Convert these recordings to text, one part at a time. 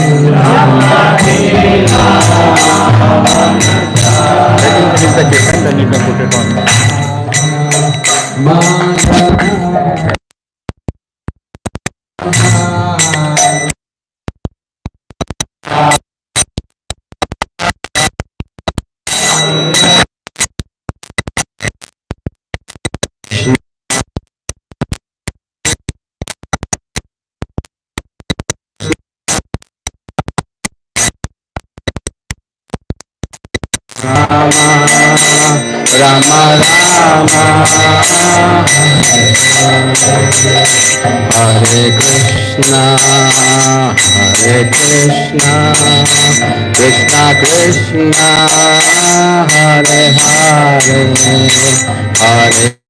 It is the Chetan, then you can put it on. Rama Rama Hare Krishna Hare Krishna Krishna Krishna Hare Hare Hare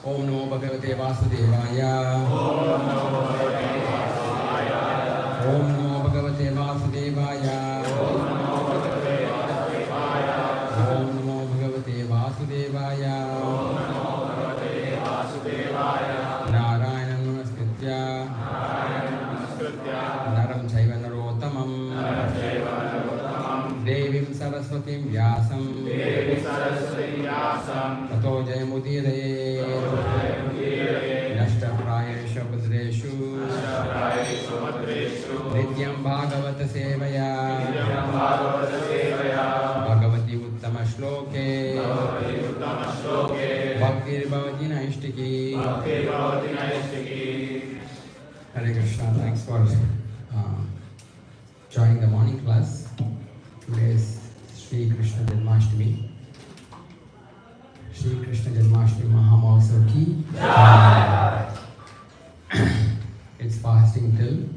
Om Namo Bhagavate Vasudevaya. Om Namo Bhagavate Vasudevaya. Om Namo Bhagavate Vasudevaya. Narayanam Namaskritya Naram Chaiva Narottamam Devim Saraswatim Vyasam Tato Jayamudiraye Nashta Prayesha Bhadreshu Nityam Bhagavata Sevaya Bhagavati Uttama Shloke Bhaktir Bhavati Naishtiki. Hare Krishna, thanks for joining the morning class. Today is Sri Krishna Janmashtami. Sri Krishna Janmashtami Mahamahotsav ki. It's fasting till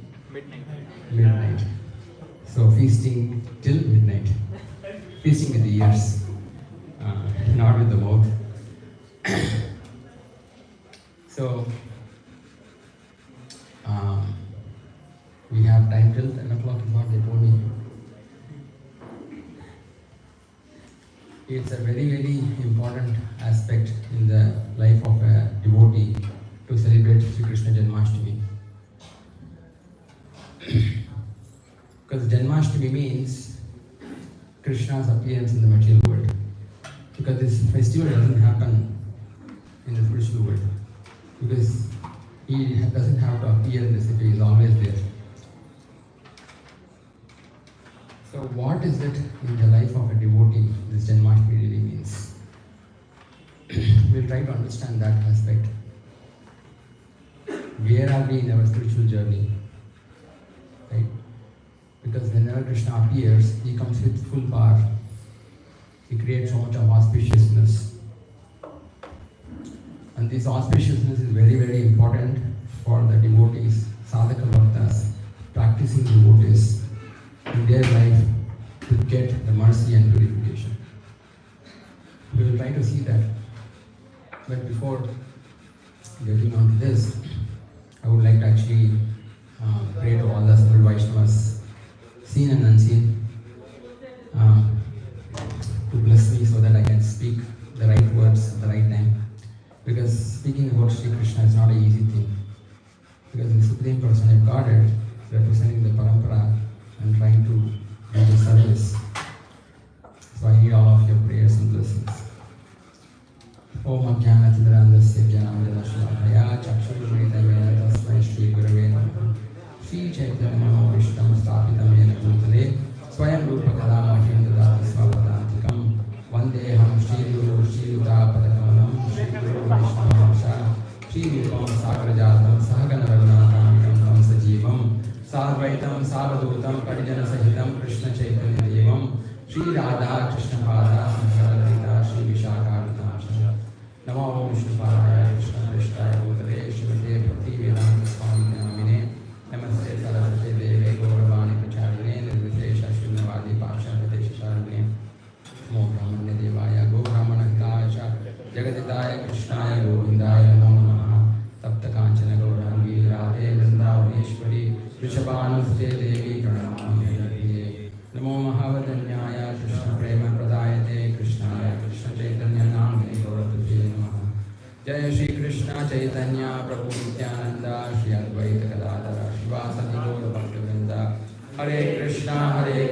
midnight. So feasting till midnight. Feasting with the ears, not with the mouth. So we have time till 10 o'clock is what they told me. It's a very, very important aspect in the life of a devotee to celebrate Sri Krishna Janmashtami. Because Janmashtami means Krishna's appearance in the material world. Because this festival doesn't happen in the spiritual world. Because he doesn't have to appear in the city, he is always there. So what is it in the life of a devotee this Janmashtami really means? We'll try to understand that aspect. Where are we in our spiritual journey? Right? Because whenever Krishna appears, he comes with full power. He creates so much of auspiciousness. And this auspiciousness is very, very important for the devotees, sadhaka bhaktas, practicing devotees in their life to get the mercy and purification. We will try to see that. But before getting on to this, I would like to actually pray to all the Sri Vaishnavas, seen and unseen, to bless me so that I can speak the right words at the right time. Because speaking about Sri Krishna is not an easy thing. Because the Supreme Person of Godhead, representing the Parampara and trying to do the service. So I need all of your prayers and blessings. Om Ajnana Timirandasya Jnanam Shalakaya Chakshurumritamena Tasmai Shri Gurave Namaha Shri Chaitanya Mahavishtam Sthapitam Yena Bhutale Swayam Rupa Kadamahim Dadati Swavadantikam Vandeham Shri Guru Shri Yuta Padakamalam Shri Guru Vaishnavamsha Shri Rupam Sagrajatam Sahagana Raghunatham Tam Sajivam Sarvaitam Savadutam Parijana Sahitam Krishna Chaitanya Devam Shri Radha Krishna Pada Sankara Shri Vishaka Namo Vishnu Paraya Krishna Krishnaya Bhutale Shrimate Bhakti Vedanta Swami Namine Namaste Saraswate Deve Gauravani Pracharine Nirvitesha Shunnavadi Paksha Vedesha Namo Brahmanya Devaya Gauramana Hidaya Jagaditaya Krishnaya Govindaya Namo Namaha Tapta Kanchana Gaurangi Radhe Vrindavaneshwari Vrishabhanuste Devi Pranamami Namo Mahavadanyaya Krishna Prema Pradayate Krishnaya Krishna Chaitanya Namane Gauravate Namaha Jaya Shri Krishna Chaitanya Prabhu Nityananda Shri Advaita Gadadhara Shivasati Gaura Bhaktivinoda Hare Krishna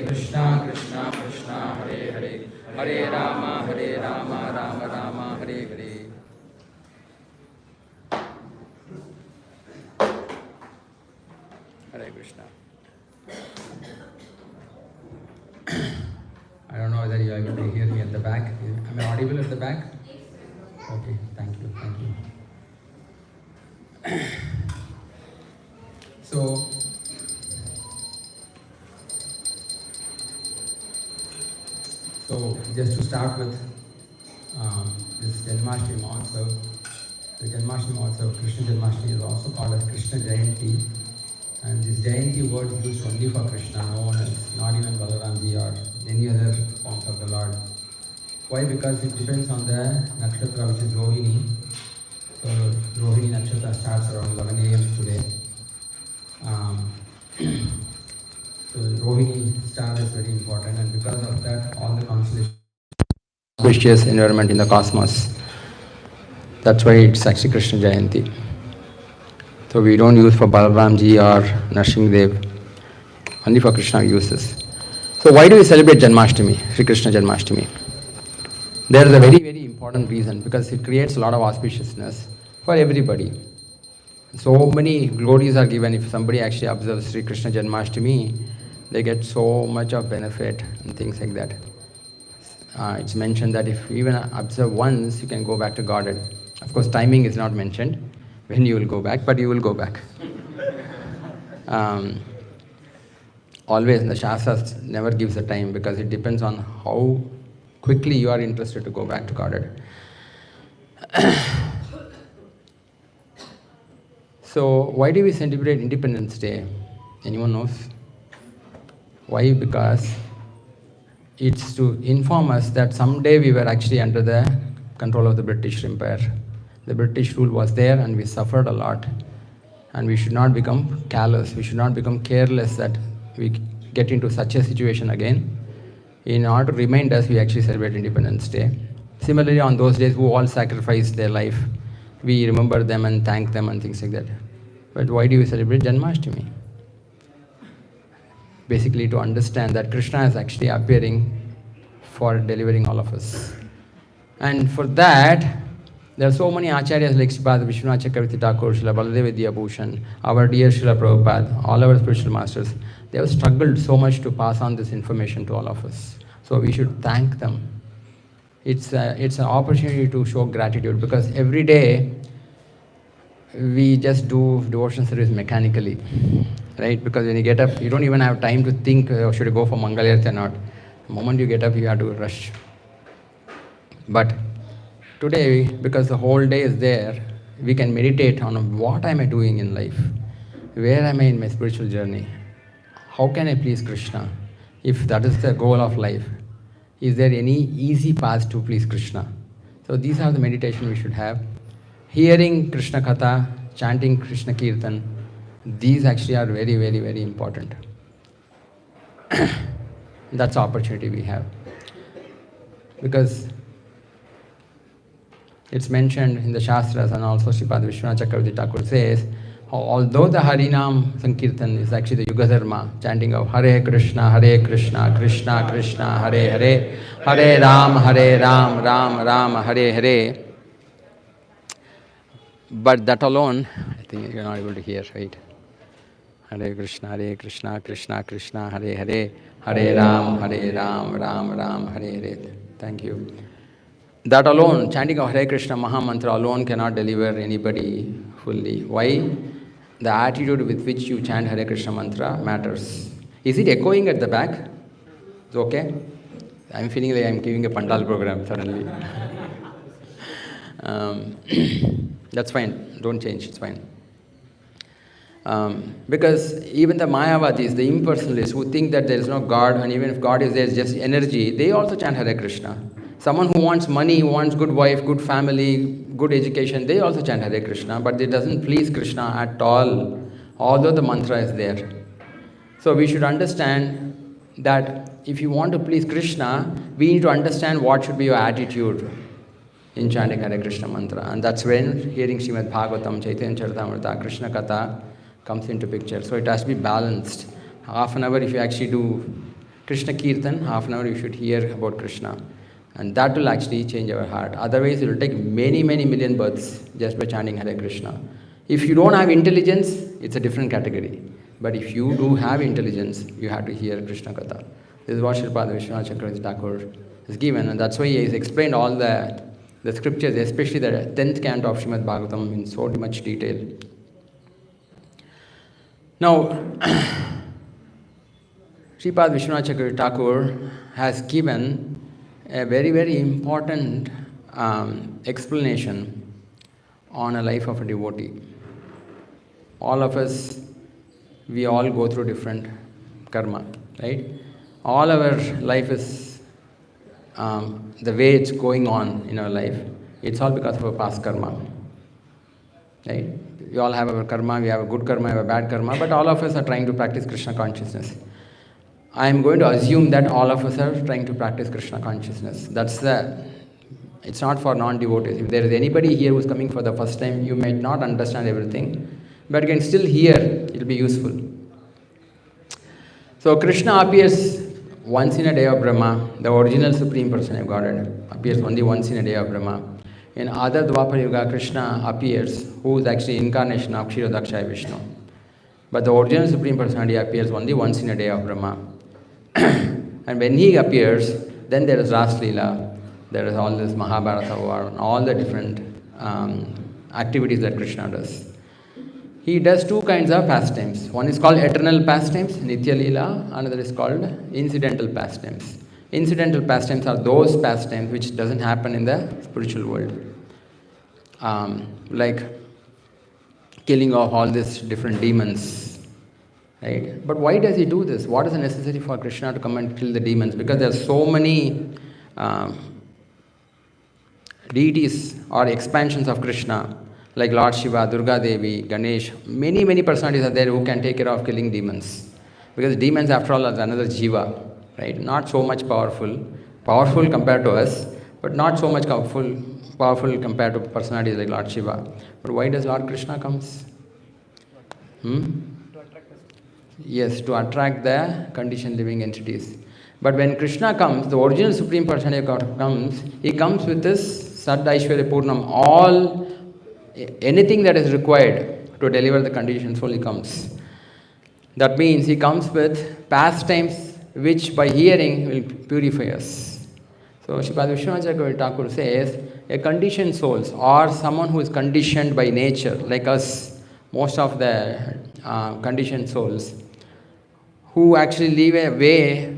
Krishna Krishna Hare Hare Hare Rama Rama Rama Hare Hare. Hare Krishna. I don't know whether you are able to hear me at the back. Am I audible at the back? Okay, thank you. So just to start with this Janmashtami Mahotsav, the Janmashtami Mahotsav, Krishna Janmashtami is also called as Krishna Jayanti. And this Jayanti word is used only for Krishna, no one else, not even Balaramji or any other forms of the Lord. Why? Because it depends on the nakshatra, which is Rohini. So So Rohini Nakshatra starts around 11 a.m. today. So Rohini star is very important, and because of that, all the constellations auspicious environment in the cosmos. That's why it's actually Krishna Jayanti. So we don't use for Balaramji or Narsimhadev. Only for Krishna we use this. So why do we celebrate Janmashtami, Sri Krishna Janmashtami? There is a very, very important reason, because it creates a lot of auspiciousness for everybody. So many glories are given. If somebody actually observes Sri Krishna Janmashtami, they get so much of benefit and things like that. It's mentioned that if you even observe once, you can go back to Godhead. Of course, timing is not mentioned when you will go back, but you will go back. Always, the Shastras never gives a time, because it depends on how quickly you are interested to go back to Godhead. So, why do we celebrate Independence Day? Anyone knows? Why? Because it's to inform us that someday we were actually under the control of the British Empire. The British rule was there and we suffered a lot. And we should not become callous, we should not become careless that we get into such a situation again. In order to remind us, we actually celebrate Independence Day. Similarly, on those days who all sacrificed their life, we remember them and thank them and things like that. But why do we celebrate Janmashtami? Basically to understand that Krishna is actually appearing for delivering all of us. And for that, there are so many acharyas like Sripad Vishwanath Chakravarti Thakur, Srila Baladev Vidyabhushan, our dear Srila Prabhupada, all our spiritual masters. They have struggled so much to pass on this information to all of us. So we should thank them. It's an opportunity to show gratitude, because every day we just do devotion service mechanically, right? Because when you get up, you don't even have time to think, should I go for Mangalarti or not. The moment you get up, you have to rush. But today, because the whole day is there, we can meditate on what am I doing in life? Where am I in my spiritual journey? How can I please Krishna? If that is the goal of life, is there any easy path to please Krishna? So these are the meditation we should have. Hearing Krishna Katha, chanting Krishna Kirtan, these actually are very, very, very important. That's the opportunity we have. Because it's mentioned in the Shastras, and also Sripad Vishwanath Chakravarti Thakur says, although the Harinam Sankirtan is actually the Yuga Dharma, chanting of Hare Krishna, Krishna Krishna, Hare Hare, Hare Ram, Ram Ram, Hare Hare. But that alone, I think you're not able to hear, right? Hare Krishna, Krishna Krishna, Hare Hare, Hare Ram, Ram Hare Hare. Thank you. That alone, chanting of Hare Krishna Maha Mantra alone cannot deliver anybody fully. Why? The attitude with which you chant Hare Krishna Mantra matters. Is it echoing at the back? It's okay? I'm feeling like I'm giving a Pandal program suddenly. That's fine. Don't change. It's fine. Because even the Mayavadis, the impersonalists who think that there is no God, and even if God is there, it's just energy, they also chant Hare Krishna. Someone who wants money, who wants good wife, good family, good education, they also chant Hare Krishna, but it doesn't please Krishna at all, although the mantra is there. So we should understand that if you want to please Krishna, we need to understand what should be your attitude in chanting Hare Krishna mantra. And that's when hearing Srimad Bhagavatam, Chaitanya Charitamrita, Krishna Katha comes into picture. So it has to be balanced. Half an hour if you actually do Krishna Kirtan, half an hour you should hear about Krishna. And that will actually change our heart. Otherwise, it will take many, many million births just by chanting Hare Krishna. If you don't have intelligence, it's a different category. But if you do have intelligence, you have to hear Krishna Katha. This is what Sripad Vishwanath Chakravarti Thakur is given. And that's why he has explained all the scriptures, especially the 10th canto of Srimad Bhagavatam in so much detail. Now, Sripad Vishwanath Chakravarti Thakur has given a very, very important explanation on a life of a devotee. All of us, we all go through different karma, right? All our life is, the way it's going on in our life, it's all because of our past karma. right? We all have our karma, we have a good karma, we have a bad karma, but all of us are trying to practice Krishna consciousness. I am going to assume that all of us are trying to practice Krishna consciousness. It's not for non-devotees. If there is anybody here who's coming for the first time, you might not understand everything, but you can still hear, it will be useful. So Krishna appears once in a day of Brahma. The original Supreme Person of Godhead appears only once in a day of Brahma. In other Dwapara Yuga, Krishna appears, who is actually incarnation of Kshirodakshaya Vishnu. But the original Supreme Personality appears only once in a day of Brahma. And when he appears, then there is Ras Leela, there is all this Mahabharata war, and all the different activities that Krishna does. He does two kinds of pastimes. One is called eternal pastimes, Nitya Leela, another is called incidental pastimes. Incidental pastimes are those pastimes which doesn't happen in the spiritual world. Like killing off all these different demons, right? But why does he do this? What is necessary for Krishna to come and kill the demons? Because there are so many deities or expansions of Krishna, like Lord Shiva, Durga Devi, Ganesh. Many personalities are there who can take care of killing demons. Because demons, after all, are another jiva, right? Not so much powerful compared to us, but not so much powerful compared to personalities like Lord Shiva. But why does Lord Krishna comes? Yes, to attract the conditioned living entities. But when Krishna comes, the original Supreme Personality of God comes, he comes with this Sad Aishwarya Purnam, anything that is required to deliver the conditioned soul, he comes. That means he comes with pastimes which by hearing will purify us. So Sripad Vishwanath Thakur says, a conditioned soul or someone who is conditioned by nature, like us, most of the conditioned souls, who actually live a way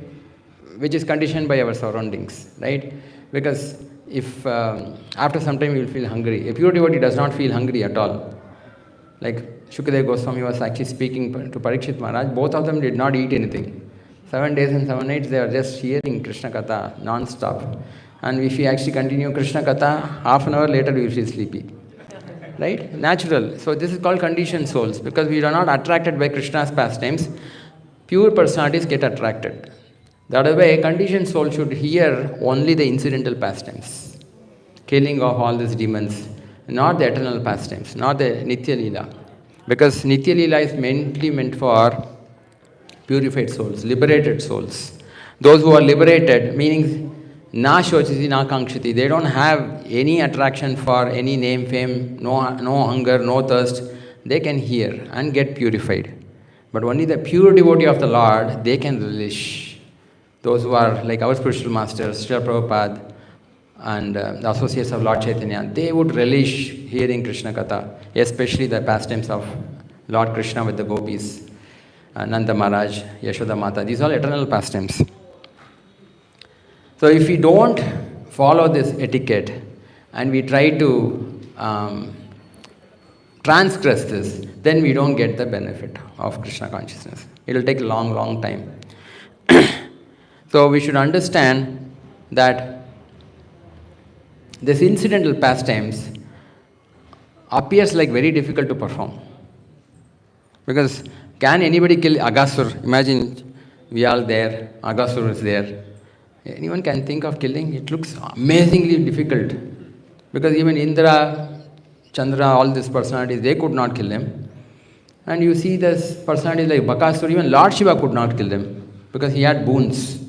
which is conditioned by our surroundings, right? Because if after some time you will feel hungry. A pure devotee does not feel hungry at all. Like Shukadeva Goswami was actually speaking to Parikshit Maharaj, both of them did not eat anything. 7 days and 7 nights they were just hearing Krishna Katha non-stop. And if we actually continue Krishna Katha, half an hour later we will feel sleepy. Right? Natural. So this is called conditioned souls, because we are not attracted by Krishna's pastimes. Pure personalities get attracted. The other way, conditioned soul should hear only the incidental pastimes, killing of all these demons, not the eternal pastimes, not the Nitya Leela. Because Nitya Leela is mainly meant for purified souls, liberated souls. Those who are liberated, meaning na shochiti, na kankshiti, they don't have any attraction for any name, fame, no hunger, no thirst. They can hear and get purified. But only the pure devotee of the Lord, they can relish. Those who are like our spiritual masters, Srila Prabhupada, and the associates of Lord Chaitanya, they would relish hearing Krishna Katha, especially the pastimes of Lord Krishna with the gopis, Nanda Maharaj, Yashoda Mata. These are eternal pastimes. So if we don't follow this etiquette and we try to transgress this, then we don't get the benefit of Krishna consciousness. It will take a long time. So we should understand that this incidental pastimes appears like very difficult to perform. Because can anybody kill Aghasur? Imagine we are there, Aghasur is there. Anyone can think of killing? It looks amazingly difficult. Because even Indra, Chandra, all these personalities, they could not kill him. And you see this personalities like Bakasur, even Lord Shiva could not kill him. Because he had boons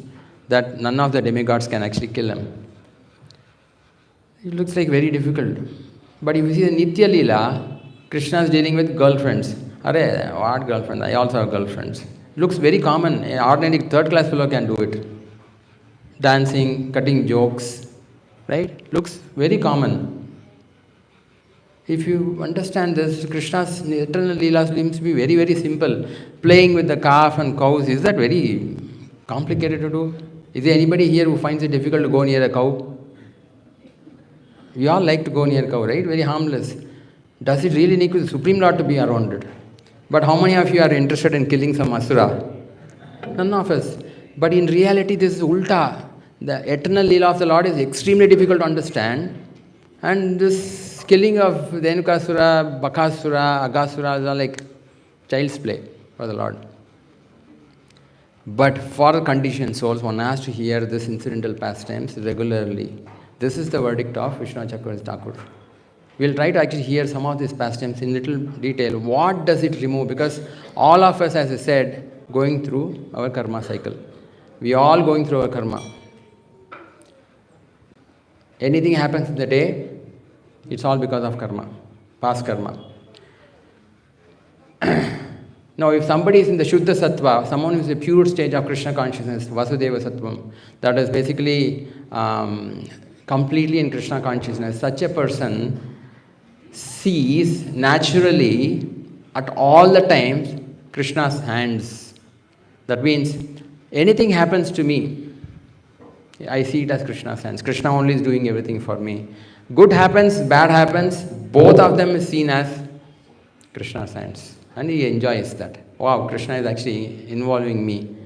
that none of the demigods can actually kill him. It looks like very difficult. But if you see the Nitya Leela, Krishna is dealing with girlfriends. Arey, what girlfriend? I also have girlfriends. It looks very common. An ordinary third class fellow can do it. Dancing, cutting jokes, right? Looks very common. If you understand this, Krishna's eternal Leela seems to be very simple. Playing with the calf and cows, is that very complicated to do? Is there anybody here who finds it difficult to go near a cow? We all like to go near a cow, right? Very harmless. Does it really need the Supreme Lord to be around it? But how many of you are interested in killing some Asura? None of us. But in reality, this is ulta. The eternal Leela of the Lord is extremely difficult to understand. And this killing of Dhenukasura, Bakasura, Agasura are like child's play for the Lord. But for conditioned souls, one has to hear this incidental pastimes regularly. This is the verdict of Vishnu Chakravarti Thakur. We'll try to actually hear some of these pastimes in little detail. What does it remove? Because all of us, as I said, going through our karma cycle. We are all going through our karma. Anything happens in the day, it's all because of karma, past karma. Now, if somebody is in the Shuddha Sattva, someone who is a pure stage of Krishna consciousness, Vasudeva Sattvam, that is basically completely in Krishna consciousness, such a person sees naturally at all the times Krishna's hands. That means anything happens to me, I see it as Krishna's hands. Krishna only is doing everything for me. Good happens, bad happens, both of them is seen as Krishna's hands. And he enjoys that. Wow, Krishna is actually involving me.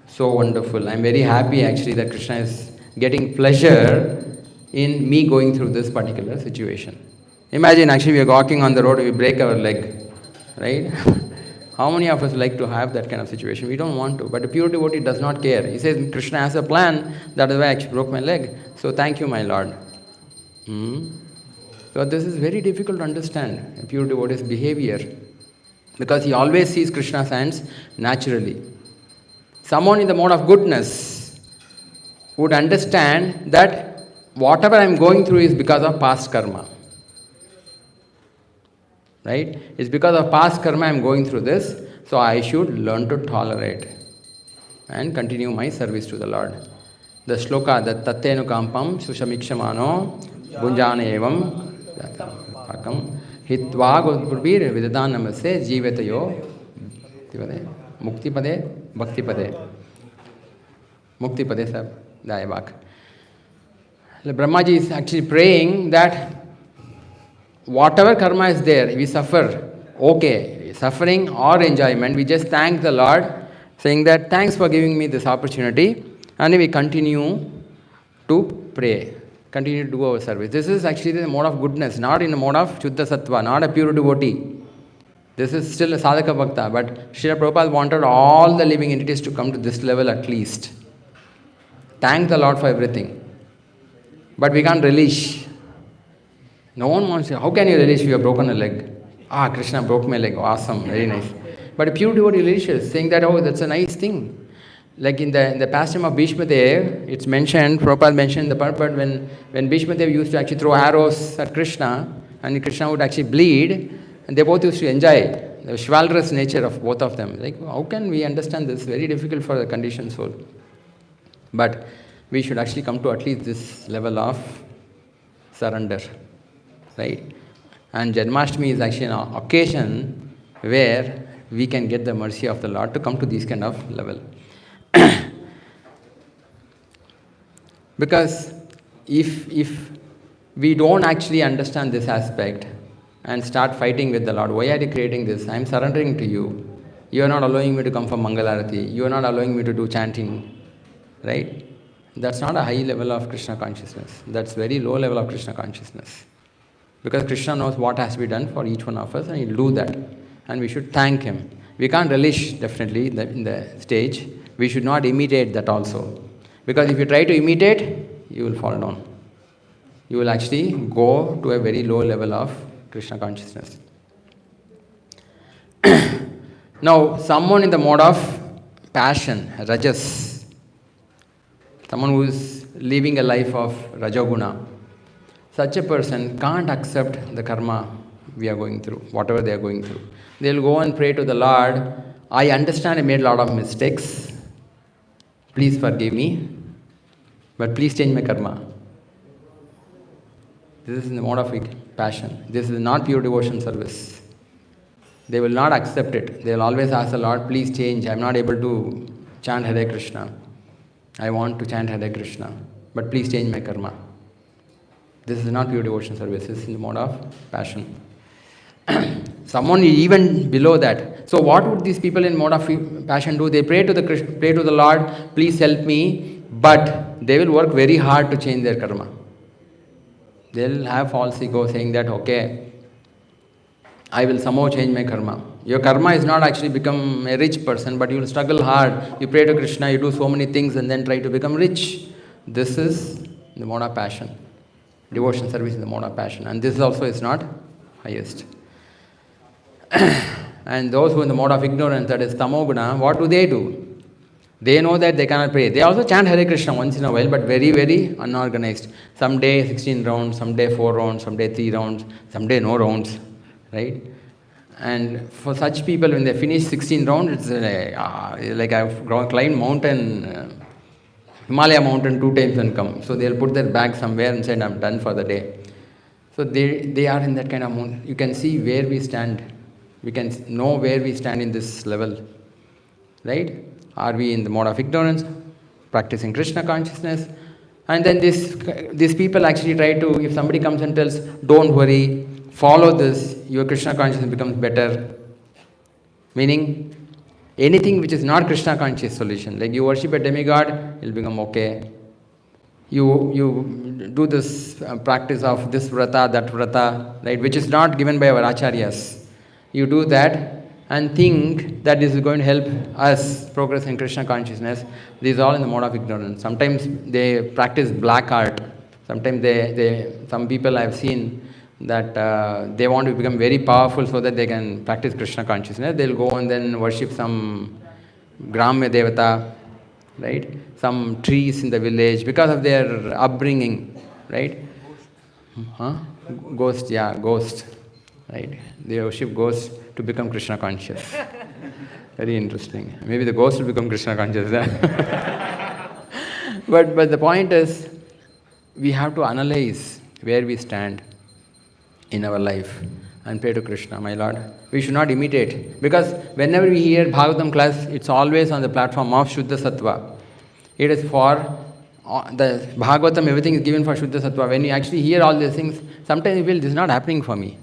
So wonderful. I'm very happy actually that Krishna is getting pleasure in me going through this particular situation. Imagine actually we are walking on the road, we break our leg, right? How many of us like to have that kind of situation? We don't want to. But a pure devotee does not care. He says, Krishna has a plan, that is why I actually broke my leg. So thank you, my Lord. So this is very difficult to understand, a pure devotee's behavior. Because he always sees Krishna's hands naturally. Someone in the mode of goodness would understand that whatever I am going through is because of past karma. Right? It's because of past karma I am going through this, so I should learn to tolerate and continue my service to the Lord. The shloka, that tattenu kampam sushamikshamano gunjana evam pakam hitva gudpurbir vidadan namase jivetayo mukti pade bhakti pade. Mukti pade sab dayabak. Brahmaji is actually praying that whatever karma is there, we suffer, okay, suffering or enjoyment, we just thank the Lord, saying that thanks for giving me this opportunity, and we continue to pray, continue to do our service. This is actually the mode of goodness, not in the mode of Shuddha Sattva, not a pure devotee. This is still a sadhaka bhakta, but Srila Prabhupada wanted all the living entities to come to this level at least. Thank the Lord for everything. But we can't relish. No one wants to. How can you relish if you have broken a leg? Ah, Krishna broke my leg. Awesome, very nice. But a pure devotee relishes, saying that, oh, that's a nice thing. Like in the pastime of Bhishma Dev, it's mentioned, Prabhupada mentioned the purport when Bhishma Dev used to actually throw arrows at Krishna, and Krishna would actually bleed, and they both used to enjoy the chivalrous nature of both of them. Like, how can we understand this? Very difficult for the conditioned soul. But we should actually come to at least this level of surrender. Right? And Janmashtami is actually an occasion where we can get the mercy of the Lord to come to this kind of level. Because if we don't actually understand this aspect and start fighting with the Lord, why are you creating this? I am surrendering to you. You are not allowing me to come for Mangalarati. You are not allowing me to do chanting. Right? That's not a high level of Krishna consciousness. That's very low level of Krishna consciousness. Because Krishna knows what has to be done for each one of us, and He will do that. And we should thank Him. We can't relish, definitely, in the stage. We should not imitate that also. Because if you try to imitate, you will fall down. You will actually go to a very low level of Krishna consciousness. Now, someone in the mode of passion, rajas, someone who is living a life of rajoguna, such a person can't accept the karma we are going through, whatever they are going through. They will go and pray to the Lord, I understand I made a lot of mistakes, please forgive me, but please change my karma. This is in the mode of passion. This is not pure devotion service. They will not accept it. They will always ask the Lord, please change, I am not able to chant Hare Krishna. I want to chant Hare Krishna, but please change my karma. This is not pure devotion service, this is in the mode of passion. Someone even below that. So what would these people in mode of passion do? They pray to the Lord, please help me, but they will work very hard to change their karma. They'll have false ego saying that, okay, I will somehow change my karma. Your karma is not actually become a rich person, but you will struggle hard. You pray to Krishna, you do so many things and then try to become rich. This is the mode of passion. Devotion service is the mode of passion. And this also is not highest. And those who in the mode of ignorance, that is tamoguna, what do? They know that they cannot pray. They also chant Hare Krishna once in a while, but very, very unorganized. Some day 16 rounds, some day 4 rounds, some day 3 rounds, some day no rounds, right? And for such people, when they finish 16 rounds, it's like I've climbed mountain, Himalaya mountain 2 times and come. So they'll put their bag somewhere and say, I'm done for the day. So they are in that kind of mood. You can see where we stand. We can know where we stand in this level, right? Are we in the mode of ignorance, practicing Krishna consciousness? And then these people actually try to, if somebody comes and tells, don't worry, follow this, your Krishna consciousness becomes better. Meaning, anything which is not Krishna conscious solution, like you worship a demigod, it'll become okay. You do this practice of this vrata, that vrata, right, which is not given by our acharyas. You do that and think that this is going to help us progress in Krishna consciousness. These are all in the mode of ignorance. Sometimes they practice black art. Sometimes some people I've seen that they want to become very powerful so that they can practice Krishna consciousness. They'll go and then worship some Gramya Devata, right? Some trees in the village because of their upbringing, right? Ghost, right? They worship ghosts to become Krishna conscious. Very interesting. Maybe the ghost will become Krishna conscious. But the point is, we have to analyze where we stand in our life and pray to Krishna, my Lord. We should not imitate. Because whenever we hear Bhagavatam class, it's always on the platform of Shuddha Sattva. It is for the Bhagavatam, everything is given for Shuddha Sattva. When you actually hear all these things, sometimes you feel this is not happening for me.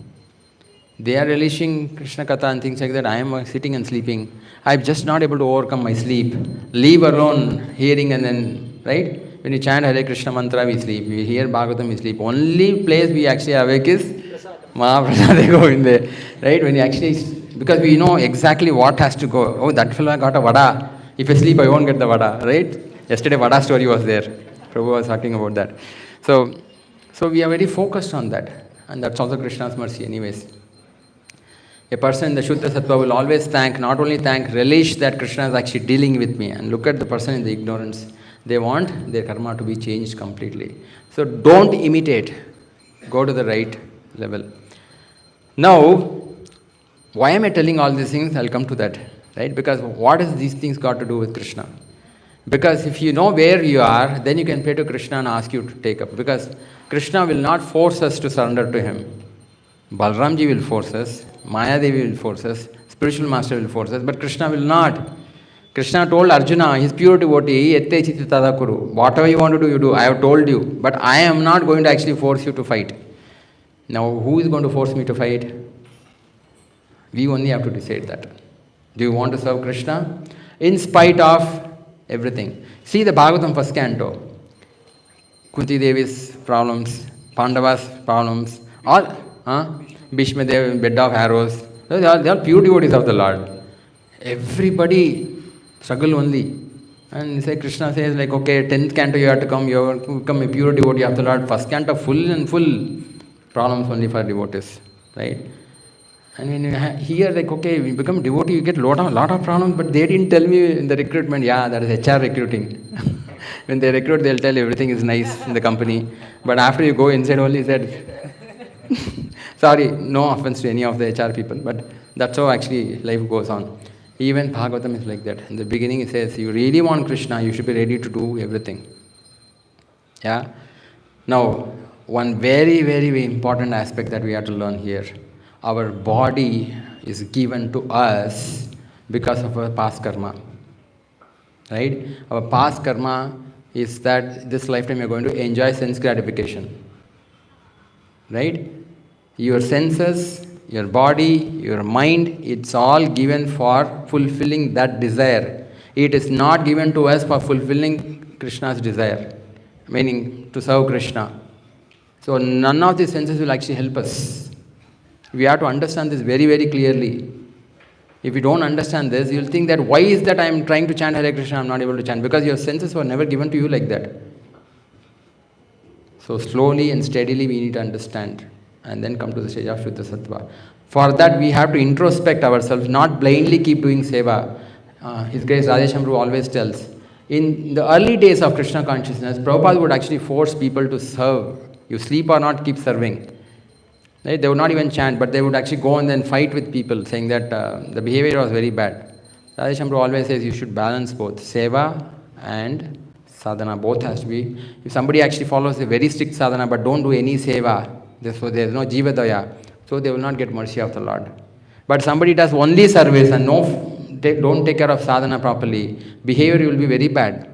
They are relishing Krishna Katha and things like that. I am sitting and sleeping. I'm just not able to overcome my sleep. Leave alone hearing and then, right? When you chant Hare Krishna mantra, we sleep. We hear Bhagavatam, we sleep. Only place we actually awake is Mahaprasade Govinde. Right? When you actually, because we know exactly what has to go. Oh, that fellow got a vada. If I sleep, I won't get the vada. Right? Yesterday, vada story was there. Prabhu was talking about that. So we are very focused on that. And that's also Krishna's mercy anyways. A person in the Shuddha Sattva will always not only thank, relish that Krishna is actually dealing with me. And look at the person in the ignorance. They want their karma to be changed completely. So don't imitate. Go to the right level. Now, why am I telling all these things? I'll come to that. Right? Because what has these things got to do with Krishna? Because if you know where you are, then you can pray to Krishna and ask you to take up. Because Krishna will not force us to surrender to him. Balramji will force us. Maya Devi will force us, spiritual master will force us, but Krishna will not. Krishna told Arjuna, his pure devotee, ette chiti tada kuru. Whatever you want to do, you do. I have told you, but I am not going to actually force you to fight. Now, who is going to force me to fight? We only have to decide that. Do you want to serve Krishna? In spite of everything. See the Bhagavatam first canto. Kunti Devi's problems, Pandava's problems, all, Bhishma Dev, bed of arrows. They are pure devotees of the Lord. Everybody struggle only. And say Krishna says like, okay, 10th canto you have to come, you have to become a pure devotee of the Lord. First canto full problems only for devotees. Right? And when you hear like, okay, we become devotee, you get lot of problems, but they didn't tell me in the recruitment, that is HR recruiting. When they recruit, they'll tell everything is nice in the company. But after you go inside only, said, sorry, no offense to any of the HR people, but that's how actually life goes on. Even Bhagavatam is like that. In the beginning it says, you really want Krishna, you should be ready to do everything. Yeah? Now, one very, very, very important aspect that we have to learn here. Our body is given to us because of our past karma. Right? Our past karma is that this lifetime you're going to enjoy sense gratification. Right? Your senses, your body, your mind, it's all given for fulfilling that desire. It is not given to us for fulfilling Krishna's desire, meaning to serve Krishna. So none of these senses will actually help us. We have to understand this very, very clearly. If you don't understand this, you'll think that why is that I am trying to chant Hare Krishna, I am not able to chant? Because your senses were never given to you like that. So slowly and steadily we need to understand and then come to the stage of Shuddha Sattva. For that we have to introspect ourselves, not blindly keep doing seva. His Grace Radheshamru always tells, in the early days of Krishna consciousness, Prabhupada would actually force people to serve. You sleep or not, keep serving. Right? They would not even chant, but they would actually go and then fight with people, saying that the behavior was very bad. Radheshamru always says you should balance both, seva and sadhana. Both has to be. If somebody actually follows a very strict sadhana but don't do any seva, therefore there is no jivadaya, so they will not get mercy of the Lord. But somebody does only service and don't take care of sadhana properly, behavior will be very bad.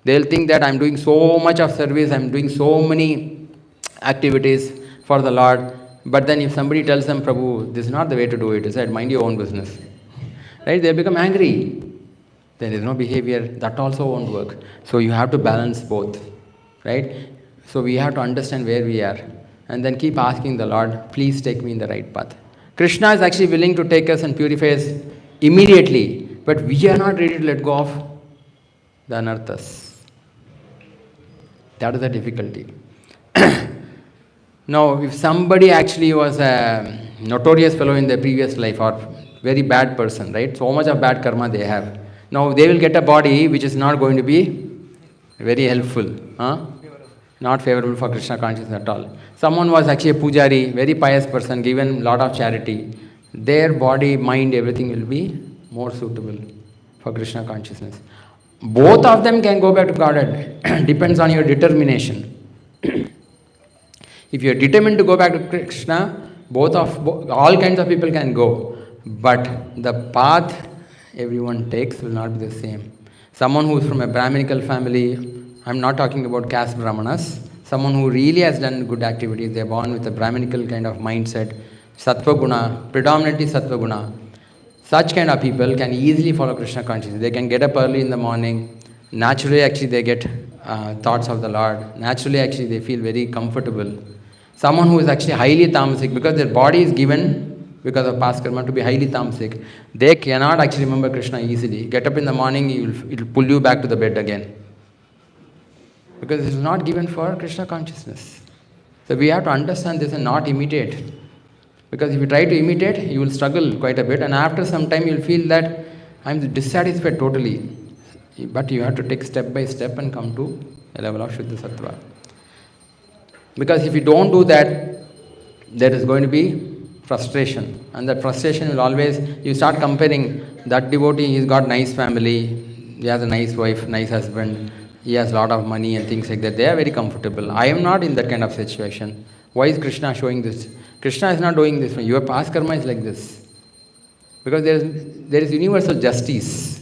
They will think that I am doing so much of service, I am doing so many activities for the Lord. But then if somebody tells them, Prabhu, this is not the way to do it, he said, mind your own business. Right? They'll become angry. There is no behavior, that also won't work. So you have to balance both. Right? So we have to understand where we are. And then keep asking the Lord, please take me in the right path. Krishna is actually willing to take us and purify us immediately. But we are not ready to let go of the Anarthas. That is the difficulty. Now, if somebody actually was a notorious fellow in their previous life or very bad person, right? So much of bad karma they have. Now, they will get a body which is not going to be very helpful. Not favorable for Krishna consciousness at all. Someone was actually a pujari, very pious person, given a lot of charity. Their body, mind, everything will be more suitable for Krishna consciousness. Both of them can go back to Godhead. Depends on your determination. If you are determined to go back to Krishna, all kinds of people can go. But the path everyone takes will not be the same. Someone who is from a Brahminical family, I am not talking about caste Brahmanas, someone who really has done good activities, they are born with a Brahminical kind of mindset, Sattva Guna, predominantly Sattva Guna. Such kind of people can easily follow Krishna consciousness. They can get up early in the morning. Naturally, actually, they get thoughts of the Lord. Naturally, actually, they feel very comfortable. Someone who is actually highly tamasic, because their body is given because of past karma to be highly tamasic, they cannot actually remember Krishna easily. Get up in the morning, it will pull you back to the bed again. Because it is not given for Krishna consciousness. So we have to understand this and not imitate. Because if you try to imitate, you will struggle quite a bit, and after some time you will feel that I am dissatisfied totally. But you have to take step by step and come to a level of Shuddha Sattva. Because if you don't do that, there is going to be frustration. And that frustration will always, you start comparing that devotee, he's got nice family, he has a nice wife, nice husband, he has a lot of money and things like that. They are very comfortable. I am not in that kind of situation. Why is Krishna showing this? Krishna is not doing this. Your past karma is like this. Because there is universal justice.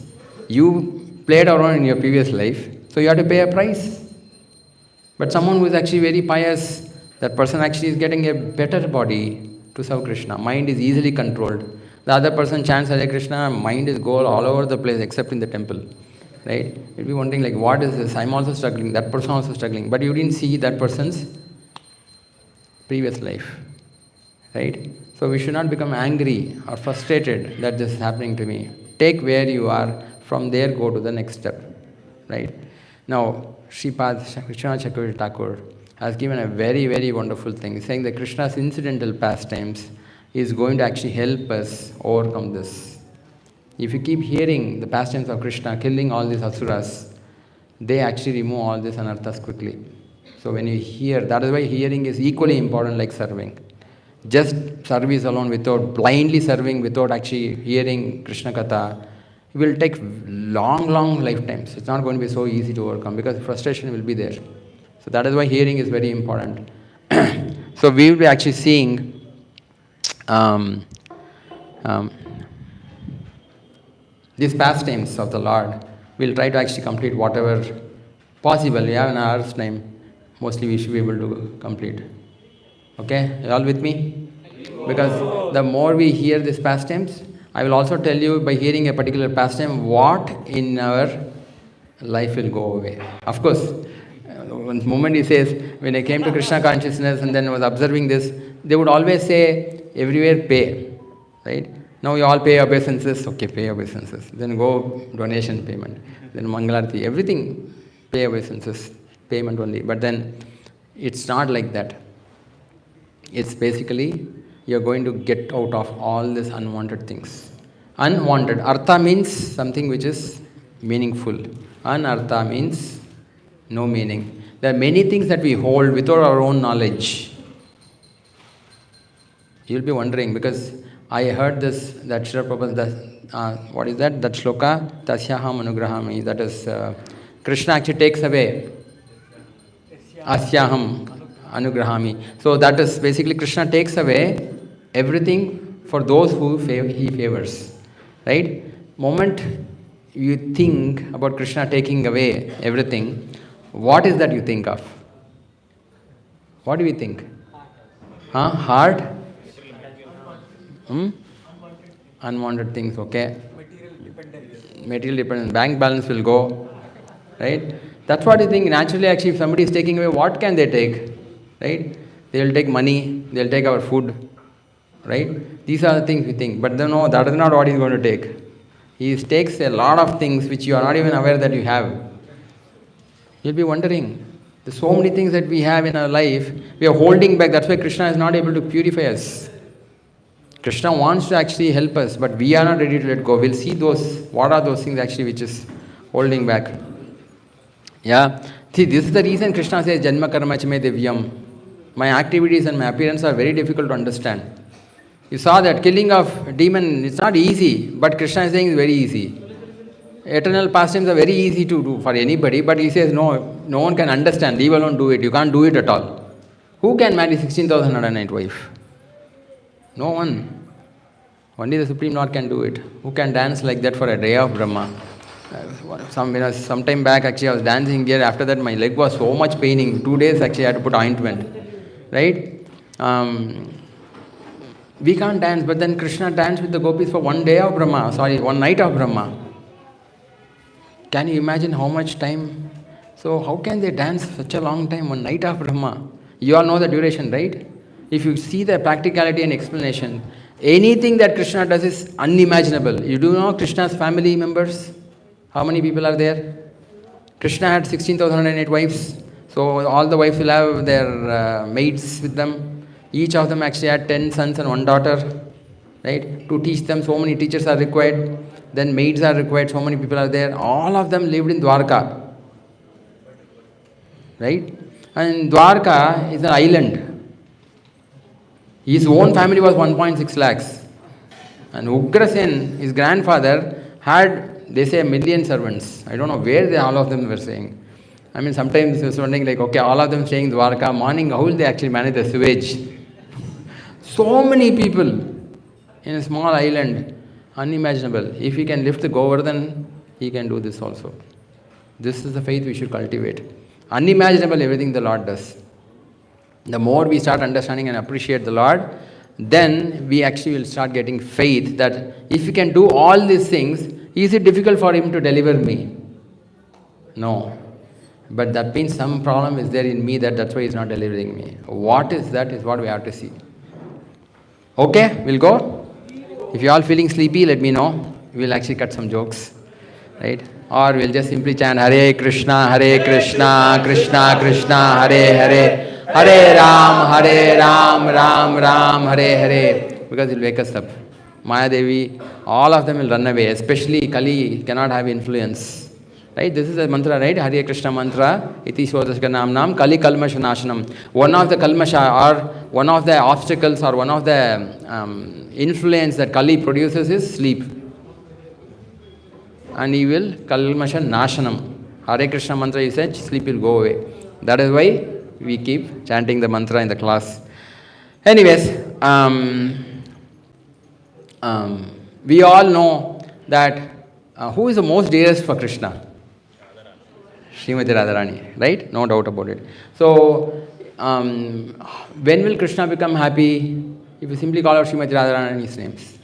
You played around in your previous life, so you have to pay a price. But someone who is actually very pious, that person actually is getting a better body to serve Krishna. Mind is easily controlled. The other person chants Hare Krishna, mind is go all over the place except in the temple. Right? You'll be wondering like, what is this? I'm also struggling, that person also struggling. But you didn't see that person's previous life. Right? So we should not become angry or frustrated that this is happening to me. Take where you are, from there go to the next step. Right? Now, Sripad Vishwanath Chakravarti Thakur has given a very, very wonderful thing. He's saying that Krishna's incidental pastimes is going to actually help us overcome this. If you keep hearing the pastimes of Krishna killing all these asuras, they actually remove all these anarthas quickly. So when you hear, that is why hearing is equally important like serving. Just service alone without blindly serving, without actually hearing Krishna Katha, it will take long, long lifetimes. It's not going to be so easy to overcome because frustration will be there. So that is why hearing is very important. So we will be actually seeing these pastimes of the Lord. We'll try to actually complete whatever possible. We have an hour's time. Mostly we should be able to complete. Okay? You all with me? Because the more we hear these pastimes, I will also tell you by hearing a particular pastime what in our life will go away. Of course, one moment he says, when I came to Krishna consciousness and then was observing this, they would always say, everywhere pay, right? Now you all pay obeisances, okay, pay obeisances. Then go donation payment. Then Mangalarti, everything pay obeisances, payment only. But then it's not like that. It's basically you're going to get out of all these unwanted things. Unwanted. Artha means something which is meaningful. Anartha means no meaning. There are many things that we hold without our own knowledge. You'll be wondering, because I heard this, that Srila Prabhupada, what is that? That shloka, Tasyaham Anugrahami, that is, Krishna actually takes away Asyaham Anugrahami. So that is basically Krishna takes away everything for those who he favors. Right? Moment you think about Krishna taking away everything, what is that you think of? What do we think? Heart? Unwanted things, okay? Material dependence. Bank balance will go. Right? That's what you think. Naturally, actually, if somebody is taking away, what can they take? Right? They'll take money, they'll take our food. Right? These are the things we think. But no, that is not what he's going to take. He takes a lot of things which you are not even aware that you have. You'll be wondering. There's so many things that we have in our life, we are holding back. That's why Krishna is not able to purify us. Krishna wants to actually help us, but we are not ready to let go. We'll see what are those things actually which is holding back. Yeah. See, this is the reason Krishna says, Janma karma chame divyam. My activities and my appearance are very difficult to understand. You saw that killing of demon, it's not easy, but Krishna is saying it's very easy. Eternal pastimes are very easy to do for anybody, but he says no one can understand, leave alone do it. You can't do it at all. Who can marry 16,108 wife? No one. Only the Supreme Lord can do it. Who can dance like that for a day of Brahma? Some time back, actually, I was dancing here. After that, my leg was so much paining. 2 days, actually, I had to put ointment. Right? We can't dance, but then Krishna danced with the gopis for 1 day of Brahma. 1 night of Brahma. Can you imagine how much time? So, how can they dance such a long time, 1 night of Brahma? You all know the duration, right? If you see the practicality and explanation, anything that Krishna does is unimaginable. You do know Krishna's family members? How many people are there? Krishna had 16,108 wives. So all the wives will have their maids with them. Each of them actually had 10 sons and 1 daughter. Right? To teach them, so many teachers are required. Then maids are required, so many people are there. All of them lived in Dwarka. Right? And Dwarka is an island. His own family was 1.6 lakhs. And Ugrasen, his grandfather, had, they say, 1 million servants. I don't know where all of them were saying. I mean, sometimes it's wondering like, okay, all of them staying Dwarka, morning, how will they actually manage the sewage? So many people in a small island, unimaginable. If he can lift the Govardhan, he can do this also. This is the faith we should cultivate. Unimaginable everything the Lord does. The more we start understanding and appreciate the Lord, then we actually will start getting faith that if he can do all these things, is it difficult for him to deliver me? No. But that means some problem is there in me that's why he's not delivering me. What is that is what we have to see. Okay, we'll go. If you're all feeling sleepy, let me know. We'll actually cut some jokes. Right? Or we'll just simply chant Hare Krishna, Krishna Krishna, Hare Hare. Hare Ram, Ram Ram, Hare Hare. Because it will wake us up. Maya Devi, all of them will run away. Especially Kali cannot have influence. Right? This is a mantra, right? Hare Krishna mantra. Iti Shodashka Nam Kali Kalmasha Nashanam. One of the Kalmasha or one of the obstacles or one of the influence that Kali produces is sleep. And he will Kalmasha Nashanam. Hare Krishna mantra, he said, sleep will go away. That is why we keep chanting the mantra in the class. Anyways, we all know that who is the most dearest for Krishna? Srimati Radharani, right? No doubt about it. So, when will Krishna become happy? If you simply call out Srimati Radharani's names.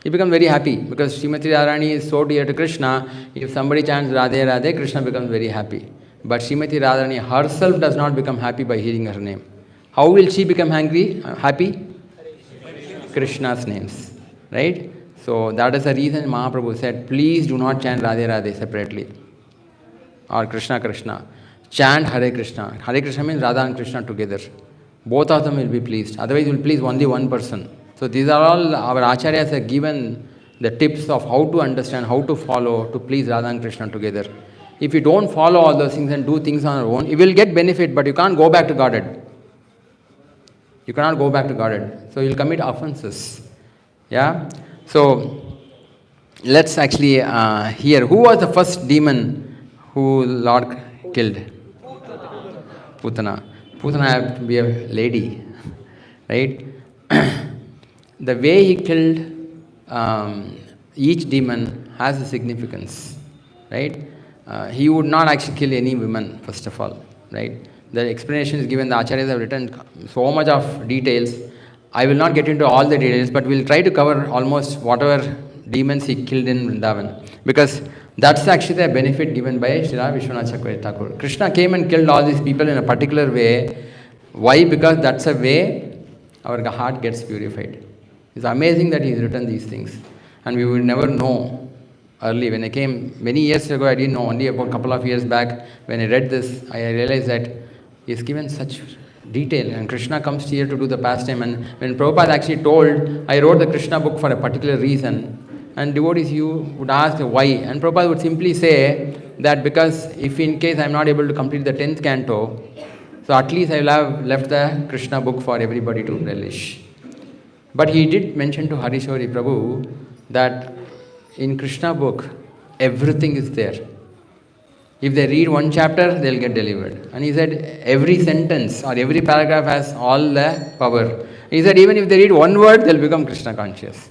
He becomes very happy because Srimati Radharani is so dear to Krishna. If somebody chants Radhe Radhe, Krishna becomes very happy. But Srimati Radharani herself does not become happy by hearing her name. How will she become happy? Krishna's names, right? So that is the reason Mahaprabhu said, please do not chant Radhe Radhe separately or Krishna Krishna. Chant Hare Krishna. Hare Krishna means Radha and Krishna together. Both of them will be pleased. Otherwise, you will please only one person. So these are all our acharyas have given the tips of how to understand, how to follow, to please Radha and Krishna together. If you don't follow all those things and do things on your own, you will get benefit, but you can't go back to Godhead. You cannot go back to Godhead. So you'll commit offenses. Yeah? So let's actually hear. Who was the first demon who Lord killed? Putana. Putana had to be a lady. Right? The way he killed each demon has a significance. Right? He would not actually kill any women, first of all. Right? The explanation is given, the acharyas have written so much of details. I will not get into all the details, but we'll try to cover almost whatever demons he killed in Vrindavan. Because that's actually the benefit given by Srila Vishwanath Chakravarti Thakur. Krishna came and killed all these people in a particular way. Why? Because that's a way our heart gets purified. It's amazing that he's written these things. And we will never know early. When I came many years ago, I didn't know. Only about a couple of years back, when I read this, I realized that he's given such detail. And Krishna comes here to do the pastime. And when Prabhupada actually told, I wrote the Krishna book for a particular reason. And devotees, you would ask why. And Prabhupada would simply say that because if in case I'm not able to complete the 10th canto, so at least I will have left the Krishna book for everybody to relish. But he did mention to Harishwari Prabhu that in Krishna book, everything is there. If they read one chapter, they'll get delivered. And he said, every sentence or every paragraph has all the power. He said, even if they read one word, they'll become Krishna conscious.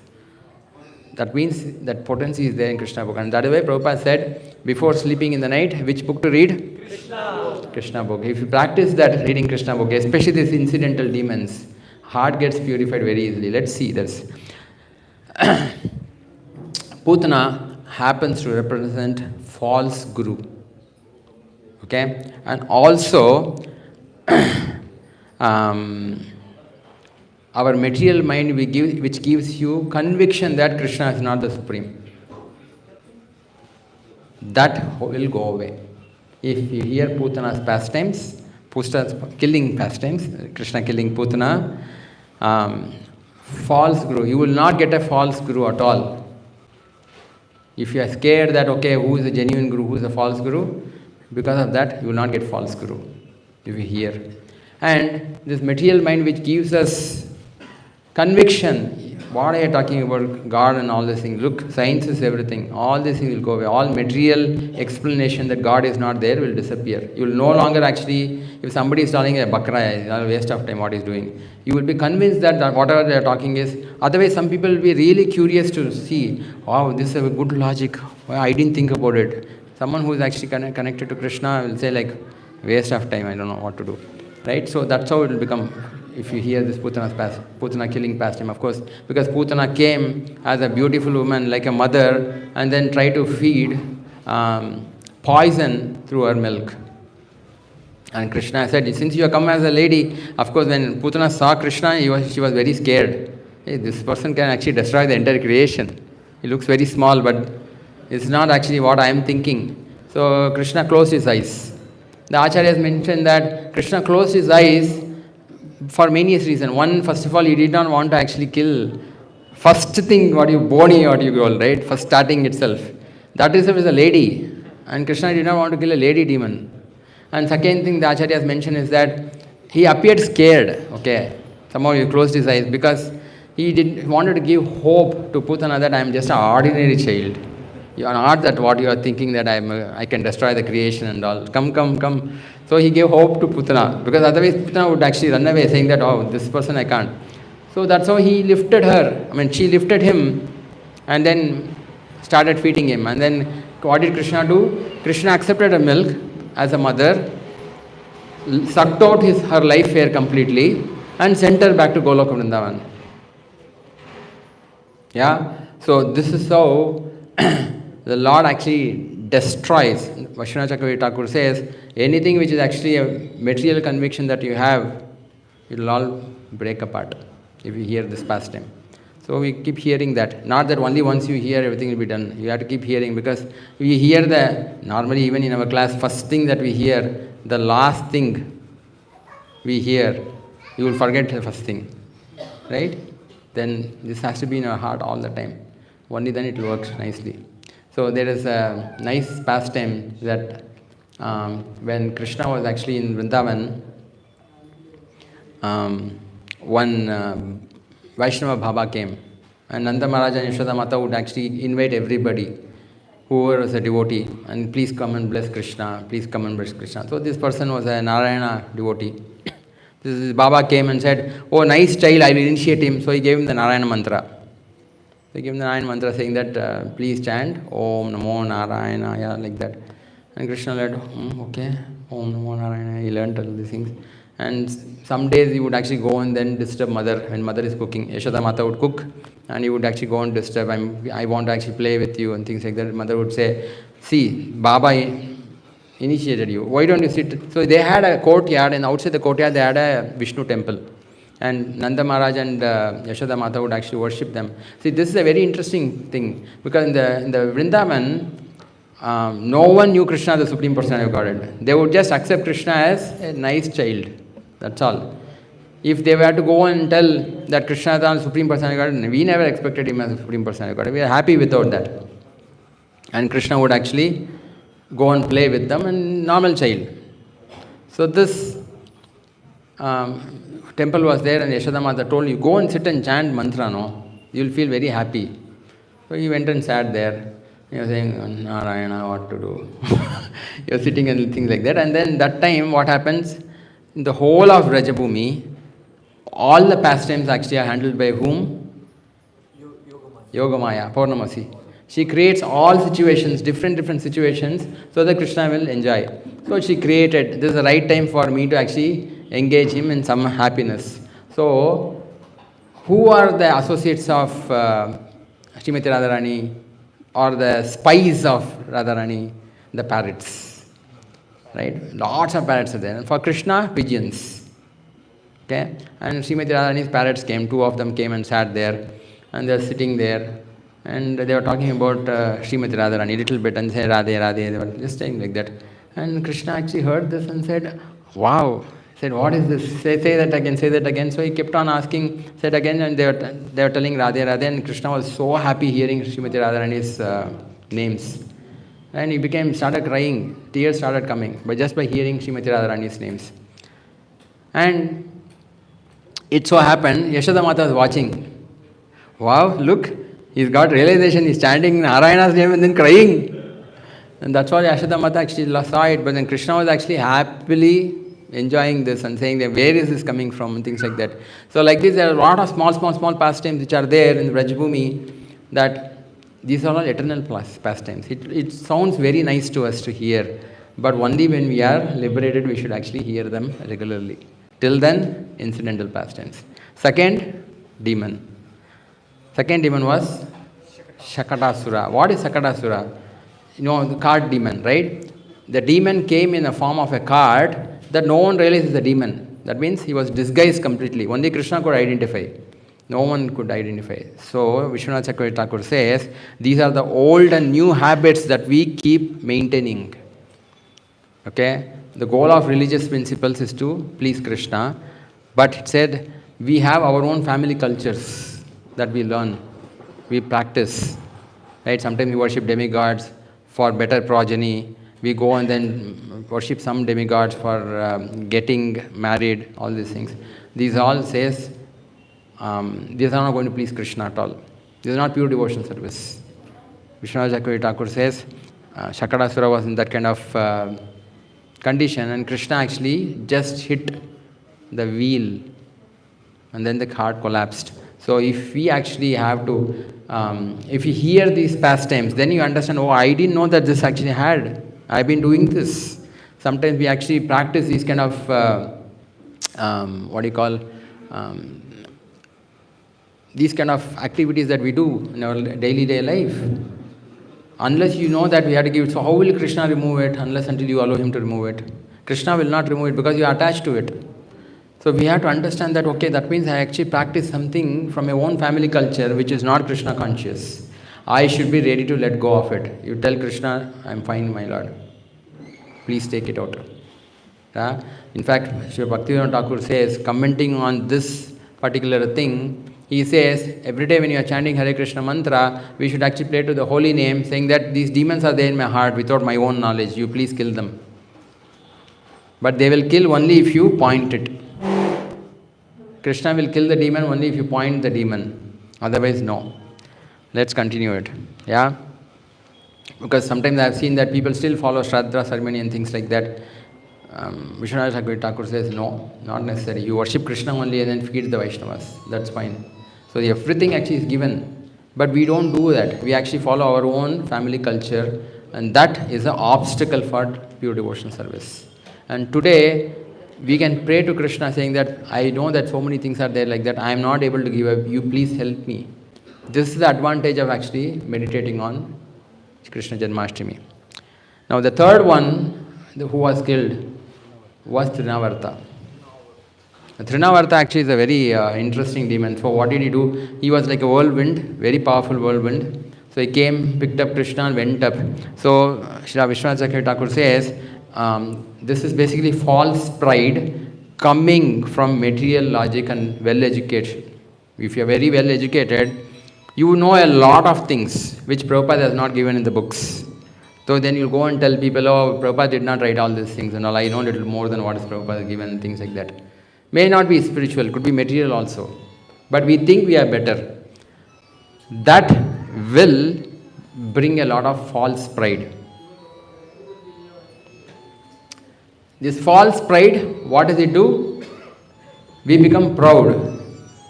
That means that potency is there in Krishna book. And that is why Prabhupada said, before sleeping in the night, which book to read? Krishna book. If you practice that, reading Krishna book, especially these incidental demons, heart gets purified very easily. Let's see this. Putana happens to represent false guru. Okay? And also, our material mind which gives you conviction that Krishna is not the Supreme. That will go away. If you hear Putana's pastimes, Putana's killing pastimes, Krishna killing Putana, false guru, you will not get a false guru at all. If you are scared that, okay, who is a genuine guru, who is a false guru, because of that, you will not get false guru, if you hear. And this material mind which gives us conviction, what are you talking about, God and all these things? Look, science is everything. All these things will go away. All material explanation that God is not there will disappear. You will no longer actually, if somebody is telling a bakra, it's a waste of time what he's doing. You will be convinced that whatever they are talking is, otherwise some people will be really curious to see, wow, this is a good logic. Well, I didn't think about it. Someone who is actually connected to Krishna will say like, waste of time, I don't know what to do. Right? So that's how it will become. If you hear this Putana killing pastime, of course, because Putana came as a beautiful woman like a mother and then tried to feed poison through her milk. And Krishna said, since you have come as a lady, of course when Putana saw Krishna, she was very scared. Hey, this person can actually destroy the entire creation. He looks very small, but it's not actually what I am thinking. So Krishna closed his eyes. The Acharyas mentioned that Krishna closed his eyes for many reasons. One, first of all, he did not want to actually kill. First thing, bony, what you call, right? First starting itself. That itself is a lady. And Krishna did not want to kill a lady demon. And second thing the Acharyas mentioned is that he appeared scared. Okay. Somehow he closed his eyes because he wanted to give hope to Putana that I am just an ordinary child. You are not that what you are thinking that I can destroy the creation and all. Come. So he gave hope to Putana, because otherwise Putana would actually run away saying that, oh, this person I can't. So that's how he lifted her. She lifted him and then started feeding him. And then what did Krishna do? Krishna accepted her milk as a mother, sucked out her life air completely and sent her back to Goloka Vrindavan. Yeah? So this is how the Lord actually destroys. Vishwanath Chakravarti Thakur says, Anything which is actually a material conviction that you have, it will all break apart if you hear this pastime. So we keep hearing that. Not that only once you hear, everything will be done. You have to keep hearing, because we hear normally even in our class, first thing that we hear, the last thing we hear, you will forget the first thing. Right? Then this has to be in our heart all the time. Only then it will work nicely. So there is a nice pastime that when Krishna was actually in Vrindavan, one Vaishnava Baba came, and Nanda Maharaj and Yashoda Mata would actually invite everybody, whoever was a devotee, and please come and bless Krishna, please come and bless Krishna. So this person was a Narayana devotee. This Baba came and said, "Oh, nice child, I will initiate him." So he gave him the Narayana mantra. They gave him the Narayana mantra saying that, please chant Om Namo Narayana, like that. And Krishna said, okay, Om Namo Narayana. He learnt all these things. And some days he would actually go and then disturb mother when mother is cooking. Yashoda Mata would cook and he would actually go and disturb. I want to actually play with you and things like that. Mother would say, see, Baba initiated you. Why don't you sit? So they had a courtyard, and outside the courtyard they had a Vishnu temple. And Nanda Maharaj and Yashoda Mata would actually worship them. See, this is a very interesting thing, because in the Vrindavan, no one knew Krishna as the Supreme Personality of Godhead. They would just accept Krishna as a nice child. That's all. If they were to go and tell that Krishna is the Supreme Personality of Godhead, we never expected him as the Supreme Personality of Godhead. We are happy without that. And Krishna would actually go and play with them, and normal child. So this temple was there, and Yashoda Mata told you, go and sit and chant mantra, no? You will feel very happy. So he went and sat there. He was saying, Narayana, what to do? He was sitting and things like that. And then that time, what happens? In the whole of Rajabhumi, all the pastimes actually are handled by whom? Yogamaya, Purnamasi. She creates all situations, different situations, so that Krishna will enjoy. So she created, this is the right time for me to actually engage him in some happiness. So, who are the associates of Srimati Radharani, or the spies of Radharani? The parrots. Right? Lots of parrots are there. And for Krishna, pigeons. Okay? And Srimati Radharani's parrots came, two of them came and sat there, and they were sitting there, and they were talking about Srimati Radharani a little bit, and said, Radhe, Radhe, they were just saying like that. And Krishna actually heard this and said, wow. He said, what is this? Say that again, say that again. So he kept on asking, said again, and they were telling Radhe, Radhe, and Krishna was so happy hearing Srimati Radharani's names. And he started crying, tears started coming, but just by hearing Srimati Radharani's names. And it so happened, Yashoda Mata was watching. Wow, look, he's got realization, he's chanting Narayana's name and then crying. And that's why Yashoda Mata actually saw it, but then Krishna was actually happily enjoying this and saying that where is this coming from and things like that. So like this, there are a lot of small pastimes which are there in Vrajabhumi, that these are all eternal pastimes. It sounds very nice to us to hear, but only when we are liberated we should actually hear them regularly. Till then, incidental pastimes. Second demon was Shakatasura. What is Shakatasura? You know, the card demon, right? The demon came in the form of a card that no one realized is a demon. That means he was disguised completely. Only Krishna could identify. No one could identify. So, Vishwanath Chakravarti Thakur says, these are the old and new habits that we keep maintaining. Okay? The goal of religious principles is to please Krishna. But it said, we have our own family cultures that we learn, we practice. Right? Sometimes we worship demigods for better progeny. We go and then worship some demigods for getting married, all these things. These all says, these are not going to please Krishna at all. This is not pure devotion service. Vishwanath Chakravarti Thakur says, Shakatasura was in that kind of condition, and Krishna actually just hit the wheel, and then the cart collapsed. So if we actually have to, if you hear these pastimes, then you understand, oh, I didn't know that this actually had. I've been doing this. Sometimes we actually practice these kind of, these kind of activities that we do in our daily life. Unless you know that we have to give it, so how will Krishna remove it unless until you allow him to remove it? Krishna will not remove it because you are attached to it. So we have to understand that, okay, that means I actually practice something from my own family culture which is not Krishna conscious. I should be ready to let go of it. You tell Krishna, I'm fine, my Lord. Please take it out. In fact, Sri Bhaktivinoda Thakur says, commenting on this particular thing, he says, every day when you are chanting Hare Krishna mantra, we should actually pray to the holy name, saying that these demons are there in my heart without my own knowledge. You please kill them. But they will kill only if you point it. Krishna will kill the demon only if you point the demon. Otherwise, no. Let's continue it. Yeah? Because sometimes I have seen that people still follow Shraddha ceremony and things like that. Vishwanath Thakur says, no, not necessary. You worship Krishna only and then feed the Vaishnavas. That's fine. So everything actually is given. But we don't do that. We actually follow our own family culture, and that is an obstacle for pure devotional service. And today, we can pray to Krishna saying that, I know that so many things are there like that. I am not able to give up. You please help me. This is the advantage of actually meditating on Krishna Janmashtami. Now the third one, who was killed, was Trinavarta. Trinavarta actually is a very interesting demon. So what did he do? He was like a whirlwind, very powerful whirlwind. So he came, picked up Krishna and went up. So Srila Vishwanath Thakur says, this is basically false pride coming from material logic and well-education. If you are very well-educated, you know a lot of things which Prabhupada has not given in the books. So then you'll go and tell people, oh, Prabhupada did not write all these things and all. I know a little more than what is Prabhupada given and things like that. May not be spiritual, could be material also. But we think we are better. That will bring a lot of false pride. This false pride, what does it do? We become proud.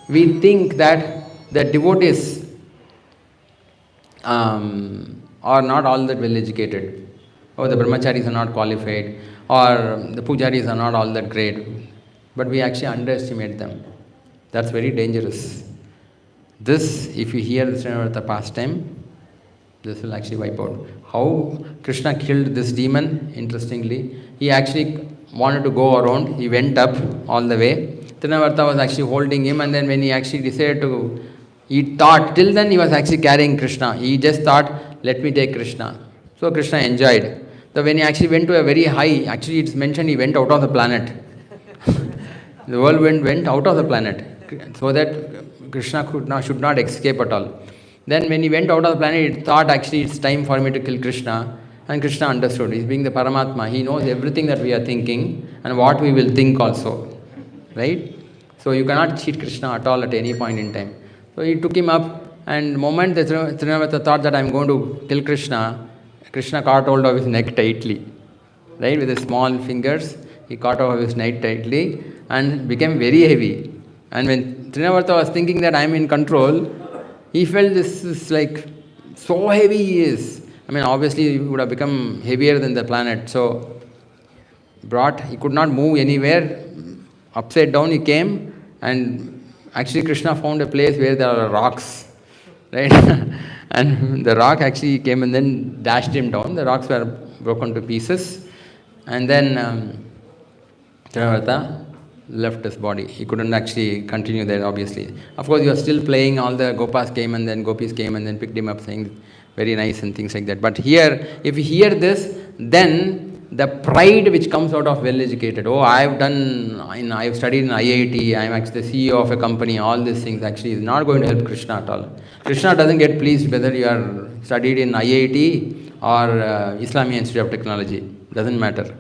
We think that the devotees are not all that well educated, or the brahmacharis are not qualified, or the pujaris are not all that great. But we actually underestimate them. That's very dangerous. This, if you hear the Srinavarta pastime, this will actually wipe out. How Krishna killed this demon, interestingly, he actually wanted to go around, he went up all the way. Trinavarta was actually holding him, and then when he actually decided to, he thought, till then he was actually carrying Krishna. He just thought, let me take Krishna. So Krishna enjoyed. So when he actually went to a very high, actually it's mentioned he went out of the planet. The whirlwind went out of the planet, so that Krishna should not escape at all. Then when he went out of the planet, he thought actually it's time for me to kill Krishna. And Krishna understood. He's being the Paramatma. He knows everything that we are thinking and what we will think also. Right? So you cannot cheat Krishna at all at any point in time. So he took him up, and the moment the Trinavarta thought that I'm going to kill Krishna, Krishna caught hold of his neck tightly. Right? With his small fingers, he caught hold of his neck tightly and became very heavy. And when Trinavarta was thinking that I'm in control, he felt this is like, so heavy he is. I mean, obviously he would have become heavier than the planet. So he could not move anywhere. Upside down he came, and actually Krishna found a place where there are rocks. Right? And the rock actually came and then dashed him down. The rocks were broken to pieces. And then Trinavarta left his body. He couldn't actually continue there, obviously. Of course, he was still playing. All the Gopas came, and then Gopis came and then picked him up, saying very nice and things like that. But here, if you hear this, then the pride which comes out of well-educated, oh, I've studied in IIT, I'm actually the CEO of a company, all these things actually is not going to help Krishna at all. Krishna doesn't get pleased whether you are studied in IIT or Islamic Institute of Technology. Doesn't matter.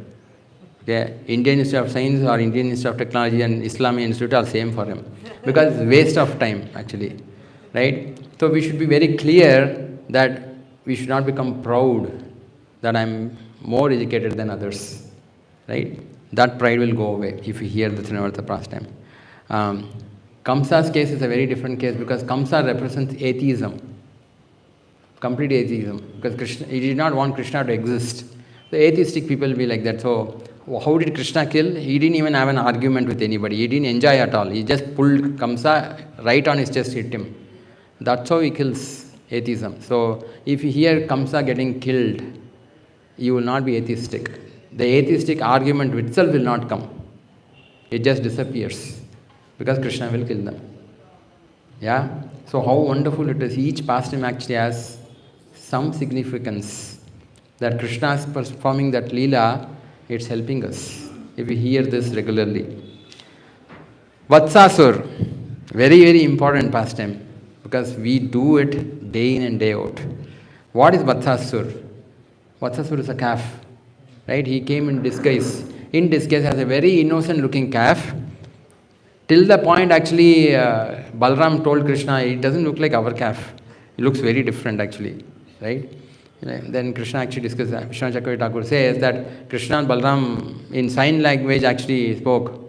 Okay? Indian Institute of Science or Indian Institute of Technology and Islamic Institute are same for him. Because it's waste of time, actually. Right? So we should be very clear that we should not become proud that I'm more educated than others. Right? That pride will go away if you hear the Trinavarta pastime. Kamsa's case is a very different case, because Kamsa represents atheism. Complete atheism. Because he did not want Krishna to exist. The atheistic people will be like that. So how did Krishna kill? He didn't even have an argument with anybody. He didn't enjoy at all. He just pulled Kamsa right on his chest, hit him. That's how he kills atheism. So if you hear Kamsa getting killed, you will not be atheistic. the atheistic argument itself will not come. It just disappears because Krishna will kill them. Yeah? So how wonderful it is. Each pastime actually has some significance. That Krishna is performing that Leela, it's helping us if we hear this regularly. Vatsasur, very, very important pastime because we do it day in and day out. What is Vatsasur? Vatsasur is a calf, right? He came in disguise. In disguise as a very innocent looking calf. Till the point actually Balram told Krishna, it doesn't look like our calf. It looks very different actually, right? Then Krishna actually discussed that. Vishwanath Chakravarti Thakur says that Krishna and Balram in sign language actually spoke.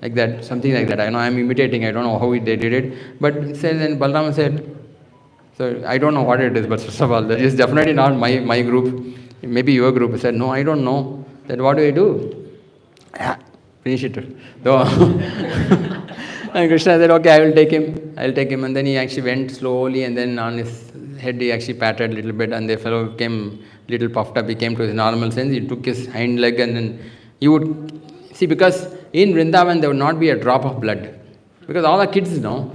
Like that, something like that. I know I'm imitating, I don't know how they did it. But it says, and Balram said, so I don't know what it is, but first of all, that is definitely not my group. Maybe your group. I said, no, I don't know. Then what do I do? Finish it. So, and Krishna said, okay, I will take him. And then he actually went slowly, and then on his head he actually patted a little bit, and the fellow became a little puffed up. He came to his normal sense. He took his hind leg, and then he would see, because in Vrindavan there would not be a drop of blood. Because all the kids know,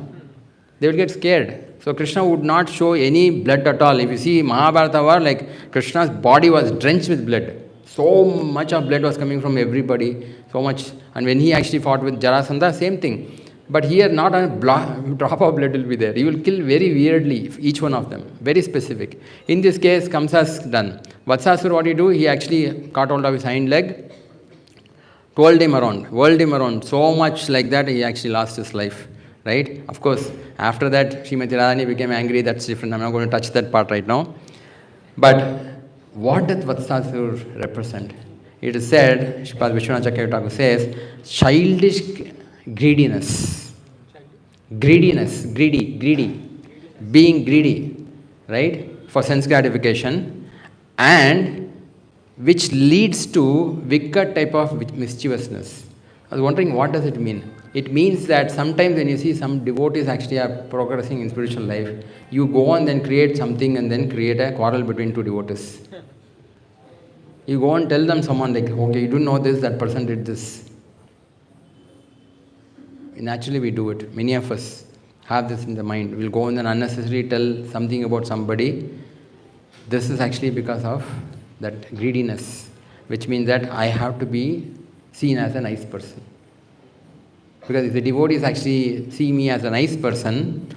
they will get scared. So Krishna would not show any blood at all. If you see Mahabharata war, like Krishna's body was drenched with blood. So much of blood was coming from everybody, so much. And when he actually fought with Jarasandha, same thing. But here not a drop of blood will be there. He will kill very weirdly, each one of them, very specific. In this case, Kamsa's done. Vatsasur, what he do? He actually caught hold of his hind leg, whirled him around, so much like that he actually lost his life. Right? Of course, after that, Srimati Radhani became angry. That's different. I'm not going to touch that part right now. But what does Vatsasur represent? It is said, Sripad Vishwanath Chakravarti Thakur says, childish greediness. Greedy. Being greedy, right? For sense gratification, and which leads to wicked type of mischievousness. I was wondering, what does it mean? It means that sometimes when you see some devotees actually are progressing in spiritual life, you go and then create something and then create a quarrel between two devotees. You go and tell them someone like, okay, you don't know this, that person did this. Naturally we do it. Many of us have this in the mind. We'll go and then unnecessarily tell something about somebody. This is actually because of that greediness, which means that I have to be seen as a nice person. Because if the devotees actually see me as a nice person,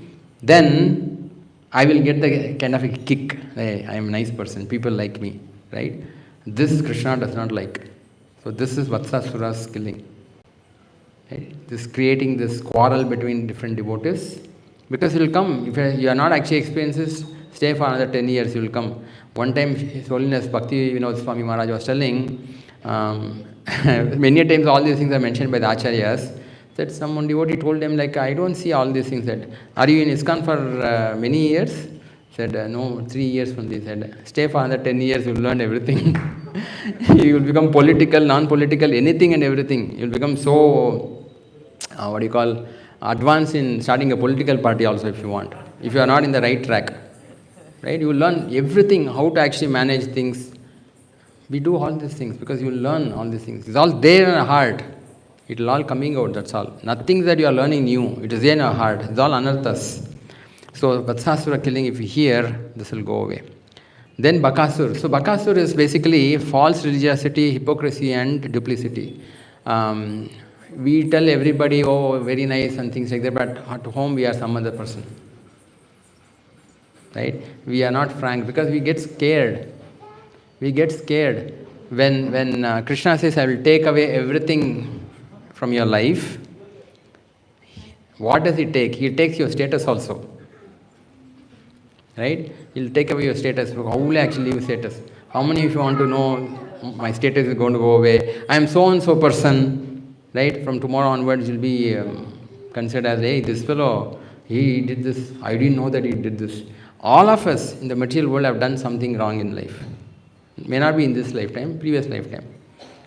then I will get the kind of a kick. Hey, I am a nice person, people like me, right? This Krishna does not like. So this is Vatsasura's killing. Right? This creating this quarrel between different devotees. Because he will come. If you are not actually experienced, stay for another 10 years, he will come. One time His Holiness Bhakti Vinod Swami Maharaj was telling, many times all these things are mentioned by the Acharyas, that someone devotee told him, like, I don't see all these things. Said, are you in ISKCON for many years? Said, no, 3 years from this. Said, stay for another 10 years, you'll learn everything. You will become political, non-political, anything and everything. You'll become so, advanced in starting a political party also if you want. If you are not in the right track. Right? You will learn everything, how to actually manage things. We do all these things because you will learn all these things. It's all there in our heart. It will all coming out, that's all. Nothing that you are learning new. It is there in our heart. It's all anarthas. So, Vatsasura killing, if you hear, this will go away. Then Bakasur. So, Bakasur is basically false religiosity, hypocrisy and duplicity. We tell everybody, oh, very nice and things like that, but at home we are some other person. Right? We are not frank because we get scared. We get scared. When Krishna says, I will take away everything from your life, what does he take? He takes your status also. Right? He'll take away your status. How will I actually leave status? How many of you want to know my status is going to go away? I am so and so person. Right? From tomorrow onwards, you'll be considered as, hey, this fellow, he did this. I didn't know that he did this. All of us in the material world have done something wrong in life. It may not be in this lifetime, previous lifetime.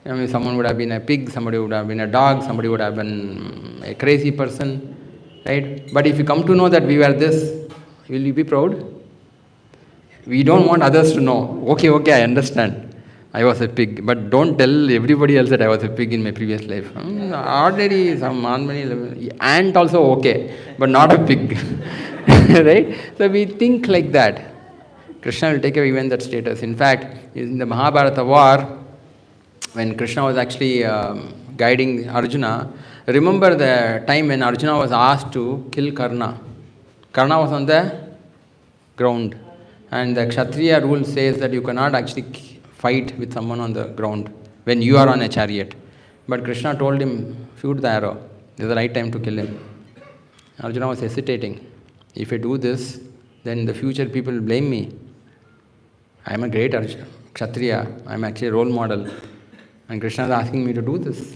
I mean, someone would have been a pig, somebody would have been a dog, somebody would have been a crazy person, right? But if you come to know that we were this, will you be proud? We don't want others to know. Okay, I understand. I was a pig. But don't tell everybody else that I was a pig in my previous life. Ordinary, some ant also okay, but not a pig. Right? So we think like that. Krishna will take away even that status. In fact, in the Mahabharata war, when Krishna was actually guiding Arjuna, remember the time when Arjuna was asked to kill Karna. Karna was on the ground. And the Kshatriya rule says that you cannot actually fight with someone on the ground when you are on a chariot. But Krishna told him, shoot the arrow. This is the right time to kill him. Arjuna was hesitating. If I do this, then in the future people will blame me. I am a great Kshatriya. I am actually a role model. And Krishna is asking me to do this.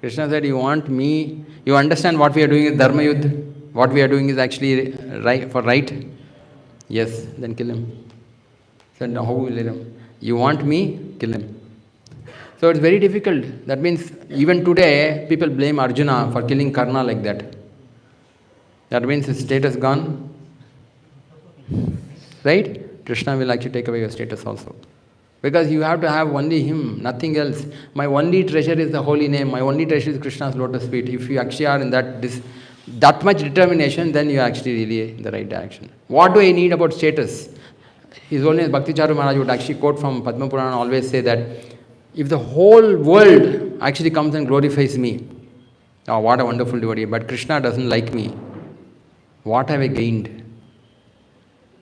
Krishna said, you want me, you understand what we are doing is Dharma Yuddha? What we are doing is actually right for right? Yes, then kill him. Said, no, how will you kill him? You want me? Kill him. So it's very difficult. That means even today, people blame Arjuna for killing Karna like that. That means his status gone. Right? Krishna will actually take away your status also. Because you have to have only him, nothing else. My only treasure is the holy name. My only treasure is Krishna's lotus feet. If you actually are in that much determination, then you are actually really in the right direction. What do I need about status? His Holiness Bhakti Charu Maharaj would actually quote from Padma Purana and always say that if the whole world actually comes and glorifies me, oh, what a wonderful devotee, but Krishna doesn't like me, what have I gained?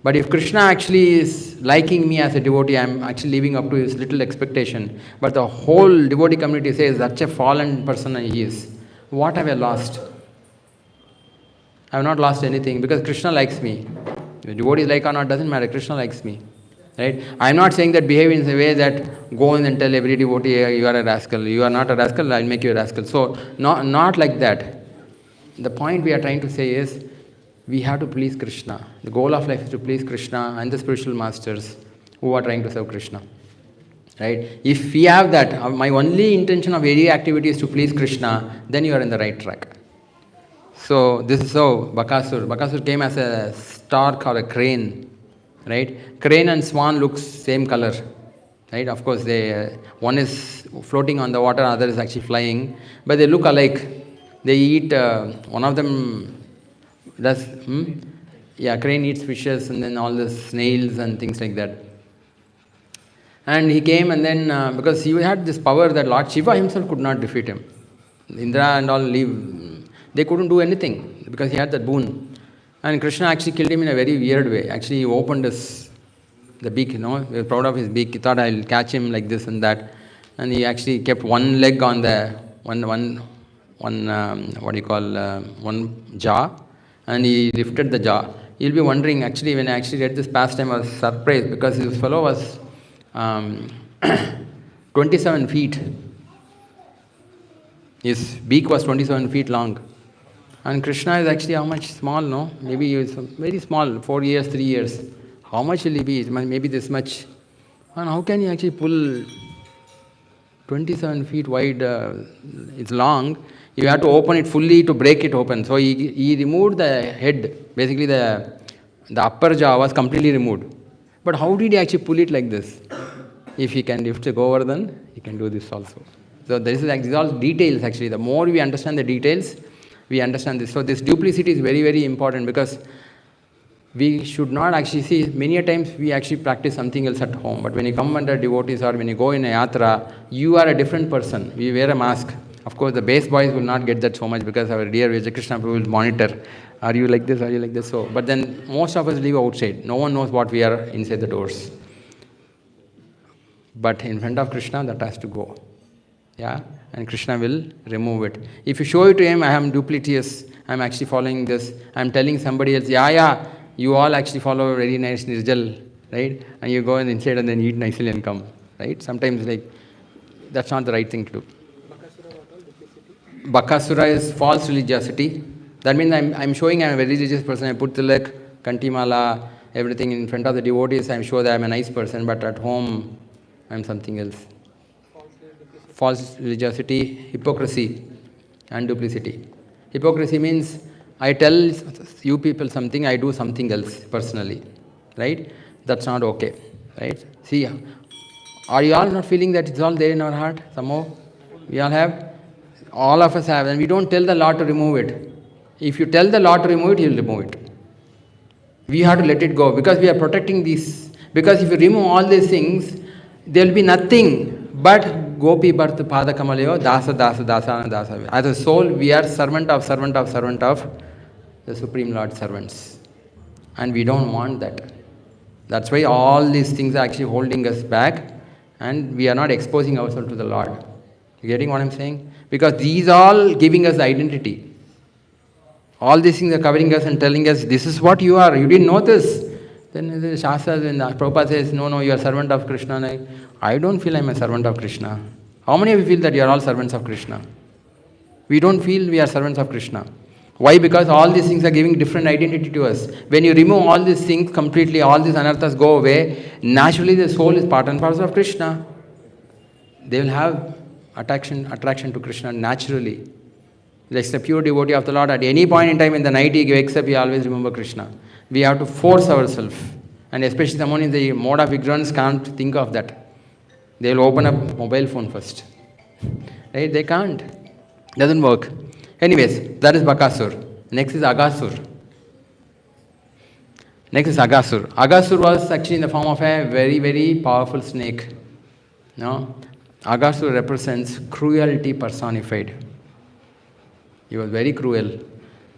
But if Krishna actually is liking me as a devotee, I am actually living up to his little expectation. But the whole devotee community says, such a fallen person he is. What have I lost? I have not lost anything because Krishna likes me. If devotees like or not, doesn't matter. Krishna likes me. Right? I am not saying that behave in a way that go in and tell every devotee, hey, you are a rascal. You are not a rascal, I will make you a rascal. So, not like that. The point we are trying to say is, we have to please Krishna. The goal of life is to please Krishna and the spiritual masters who are trying to serve Krishna. Right? If we have that, my only intention of any activity is to please Krishna, then you are in the right track. So this is how Bakasur came as a stork or a crane. Right? Crane and swan looks same color. Right? Of course, one is floating on the water, other is actually flying, but they look alike. They eat. One of them does. Crane eats fishes and then all the snails and things like that. And he came and then because he had this power that Lord Shiva himself could not defeat him. Indra and all they couldn't do anything because he had that boon. And Krishna actually killed him in a very weird way. Actually, he opened the beak, he was proud of his beak. He thought, I'll catch him like this and that. And he actually kept one leg on the one jaw, and he lifted the jaw. You'll be wondering, actually, when I actually read this pastime, I was surprised because this fellow was 27 feet. His beak was 27 feet long. And Krishna is actually how much small, no? Maybe he is very small, 4 years, 3 years. How much will he be? Maybe this much. And how can he actually pull 27 feet wide? It's long. You have to open it fully to break it open. So he removed the head. Basically, the upper jaw was completely removed. But how did he actually pull it like this? If he can lift the Govardhan, he can do this also. So these are all details actually. The more we understand the details, we understand this. So this duplicity is very, very important because we should not actually see, many a times we actually practice something else at home. But when you come under devotees or when you go in a yatra, you are a different person. We wear a mask. Of course, the base boys will not get that so much because our dear Vijay Krishna Prabhu will monitor. Are you like this? Are you like this? So, but then most of us live outside. No one knows what we are inside the doors. But in front of Krishna, that has to go. Yeah? And Krishna will remove it. If you show it to him, I am duplicitous, I am actually following this, I am telling somebody else, you all actually follow very nice Nirjal, right? And you go inside and then eat nicely and come, right? Sometimes that's not the right thing to do. Bakasura is false religiosity. That means I'm showing I'm a very religious person. I put tilak, kantimala, everything in front of the devotees. I'm sure that I'm a nice person, but at home, I'm something else. False religiosity, hypocrisy, and duplicity. Hypocrisy means I tell you people something, I do something else personally, right? That's not okay, right? See, Are you all not feeling that it's all there in our heart? Somehow? We all have? All of us have. And we don't tell the Lord to remove it. If you tell the Lord to remove it, He will remove it. We have to let it go because we are protecting these. Because if you remove all these things, there will be nothing but Gopi Bharta Pada Kamalayo, Dasa Dasa Dasa Dasa. As a soul, we are servant of the Supreme Lord servants. And we don't want that. That's why all these things are actually holding us back and we are not exposing ourselves to the Lord. You getting what I'm saying? Because these all giving us identity. All these things are covering us and telling us, this is what you are. You didn't know this. Then the Shastras, when Prabhupada says, no, you are servant of Krishna. I don't feel I'm a servant of Krishna. How many of you feel that you are all servants of Krishna? We don't feel we are servants of Krishna. Why? Because all these things are giving different identity to us. When you remove all these things completely, all these anarthas go away, naturally the soul is part and parcel of Krishna. They will have attraction to Krishna naturally. Like the pure devotee of the Lord, at any point in time in the night he wakes up, he always remember Krishna. We have to force ourselves. And especially someone in the mode of ignorance can't think of that. They will open up mobile phone first. Right? They can't. Doesn't work. Anyways, that is Bakasur. Next is Agasur. Agasur was actually in the form of a very, very powerful snake. No? Agasur represents cruelty personified. He was very cruel.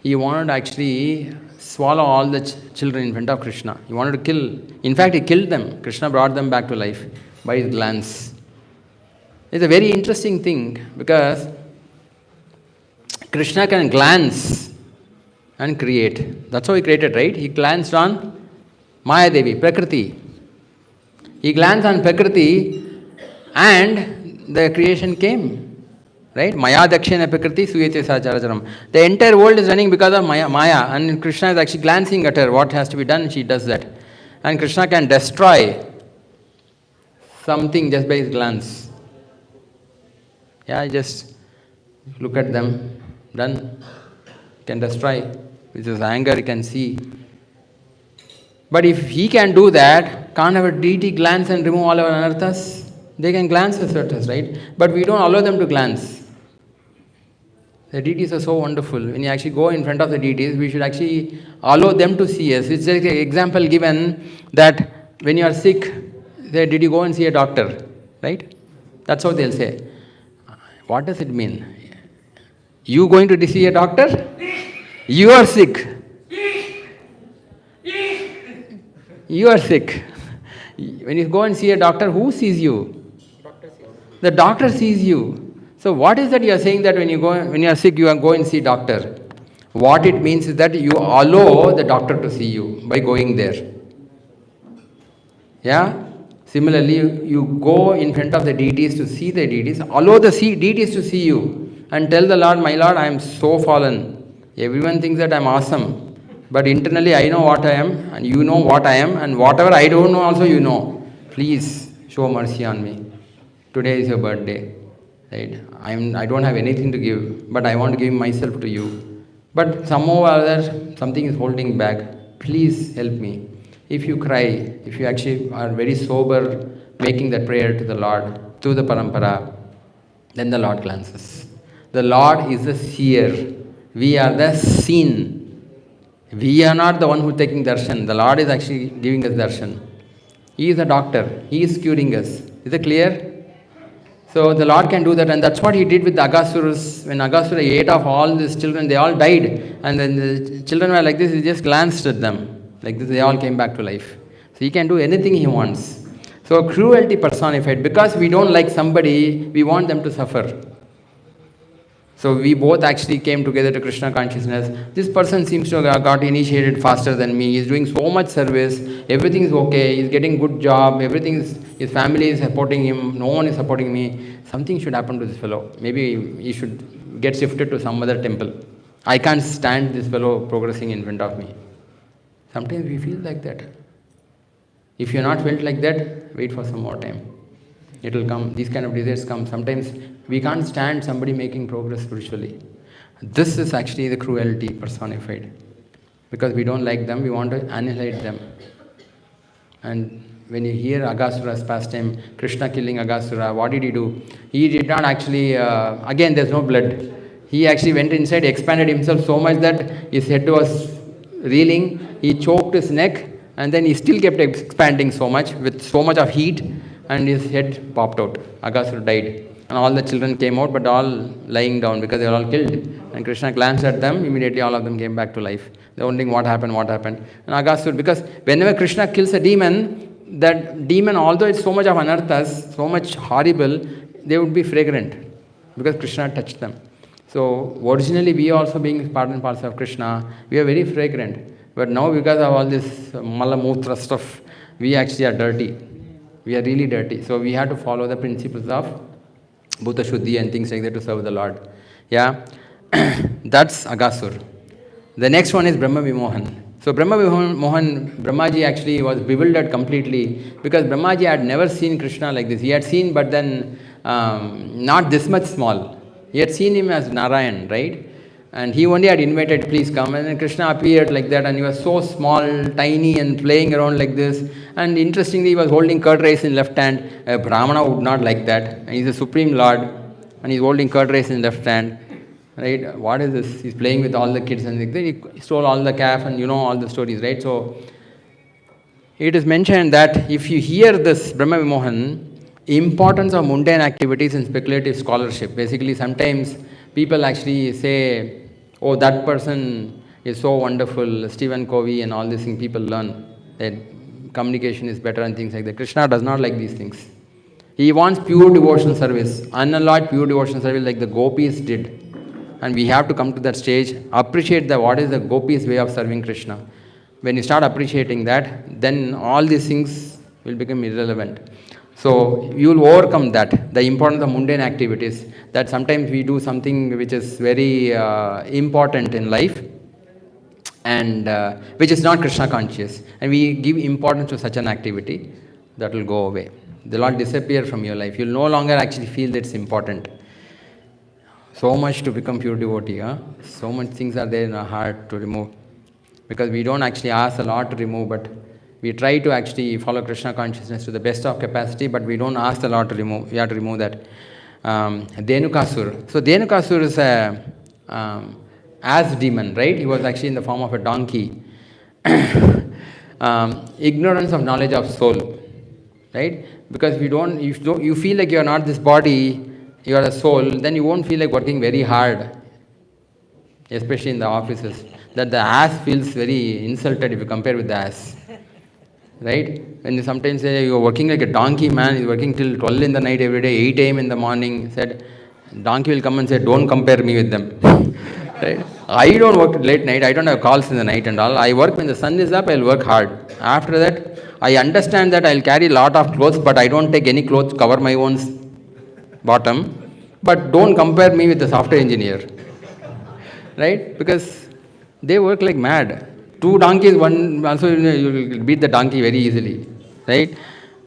He wanted to actually swallow all the children in front of Krishna. He wanted to kill. In fact, he killed them. Krishna brought them back to life by his glance. It's a very interesting thing because Krishna can glance and create. That's how he created, right? He glanced on Maya Devi, Prakriti. He glanced on Prakriti and the creation came. Right? Maya Dakshina Prakriti Suyate Sacharacharam. The entire world is running because of Maya and Krishna is actually glancing at her. What has to be done, she does that. And Krishna can destroy something just by his glance. Yeah, just look at them. Done. Can destroy. With his anger, he can see. But if he can do that, can't have a deity glance and remove all our anarthas? They can glance at us, right? But we don't allow them to glance. The deities are so wonderful. When you actually go in front of the deities, we should actually allow them to see us. It's like an example given that when you are sick, say, did you go and see a doctor? Right? That's what they'll say. What does it mean? You going to see a doctor? You are sick. You are sick. When you go and see a doctor, who sees you? The doctor sees you. So what is that you are saying that when you are sick, you are going and see doctor? What it means is that you allow the doctor to see you by going there. Yeah? Similarly, you go in front of the deities to see the deities, allow the deities to see you and tell the Lord, my Lord, I am so fallen. Everyone thinks that I am awesome. But internally I know what I am and you know what I am and whatever I don't know also you know. Please show mercy on me. Today is your birthday. Right? I don't have anything to give, but I want to give myself to you. But somehow or other, something is holding back. Please help me. If you cry, if you actually are very sober, making that prayer to the Lord, through the parampara, then the Lord glances. The Lord is the seer. We are the seen. We are not the one who is taking darshan. The Lord is actually giving us darshan. He is a doctor. He is curing us. Is it clear? So the Lord can do that, and that's what he did with the Agasuras. When Agasura ate off all these children, they all died. And then the children were like this, he just glanced at them. Like this, they all came back to life. So he can do anything he wants. So cruelty personified. Because we don't like somebody, we want them to suffer. So we both actually came together to Krishna consciousness. This person seems to have got initiated faster than me. He's doing so much service. Everything is okay. He's getting good job. His family is supporting him. No one is supporting me. Something should happen to this fellow. Maybe he should get shifted to some other temple. I can't stand this fellow progressing in front of me. Sometimes we feel like that. If you're not felt like that, wait for some more time. It will come. These kind of desires come. Sometimes we can't stand somebody making progress spiritually. This is actually the cruelty personified. Because we don't like them, we want to annihilate them. And when you hear Aghasura's pastime, Krishna killing Aghasura, what did he do? He did not actually, again there's no blood. He actually went inside, expanded himself so much that his head was reeling, he choked his neck, and then he still kept expanding so much, with so much of heat, and his head popped out. Aghasura died. And all the children came out, but all lying down because they were all killed. And Krishna glanced at them, immediately all of them came back to life. They were wondering what happened. And Aghasura, because whenever Krishna kills a demon, that demon, although it's so much of anarthas, so much horrible, they would be fragrant because Krishna touched them. So originally we also being part and parcel of Krishna, we are very fragrant. But now because of all this malamutra stuff, we actually are dirty. We are really dirty. So we have to follow the principles of Bhuta Shuddhi and things like that to serve the Lord. Yeah, that's Aghasur. The next one is Brahma Vimohan. So Brahma Vimohan, Brahmaji actually was bewildered completely because Brahmaji had never seen Krishna like this. He had seen, but then not this much small. He had seen him as Narayan, right? And he only had invited, please come. And then Krishna appeared like that, and he was so small, tiny, and playing around like this. And interestingly, he was holding curd rice in left hand. A Brahmana would not like that. And he's a supreme lord, and he's holding curd rice in left hand. Right? What is this? He's playing with all the kids, and he stole all the calf, and you know all the stories, right? So it is mentioned that if you hear this Brahma Vimohan, importance of mundane activities in speculative scholarship. Basically, sometimes people actually say, oh, that person is so wonderful, Stephen Covey and all these things, people learn that communication is better and things like that. Krishna does not like these things. He wants pure devotional service, unalloyed pure devotional service like the gopis did. And we have to come to that stage, appreciate what is the gopis' way of serving Krishna. When you start appreciating that, then all these things will become irrelevant. So you will overcome that, the importance of mundane activities, that sometimes we do something which is very important in life and which is not Krishna conscious, and we give importance to such an activity, that will go away. They will not disappear from your life. You will no longer actually feel that it's important. So much to become pure devotee, huh? So much things are there in our heart to remove. Because we don't actually ask a lot to remove, but we try to actually follow Krishna consciousness to the best of capacity, but we don't ask a lot to remove. We have to remove that. Dhenukasur. So Dhenukasur is a as demon, right? He was actually in the form of a donkey. Ignorance of knowledge of soul, right? Because you feel like you are not this body, you are a soul, then you won't feel like working very hard, especially in the offices. That the ass feels very insulted if you compare with the ass. Right? When you sometimes say you are working like a donkey, man, he's working till 12 in the night every day, 8 a.m. in the morning, said, donkey will come and say, don't compare me with them. Right? I don't work late night, I don't have calls in the night and all. I work when the sun is up, I'll work hard. After that, I understand that I'll carry a lot of clothes, but I don't take any clothes to cover my own bottom. But don't compare me with the software engineer. Right? Because they work like mad. 2 donkeys, one also you will beat the donkey very easily, right?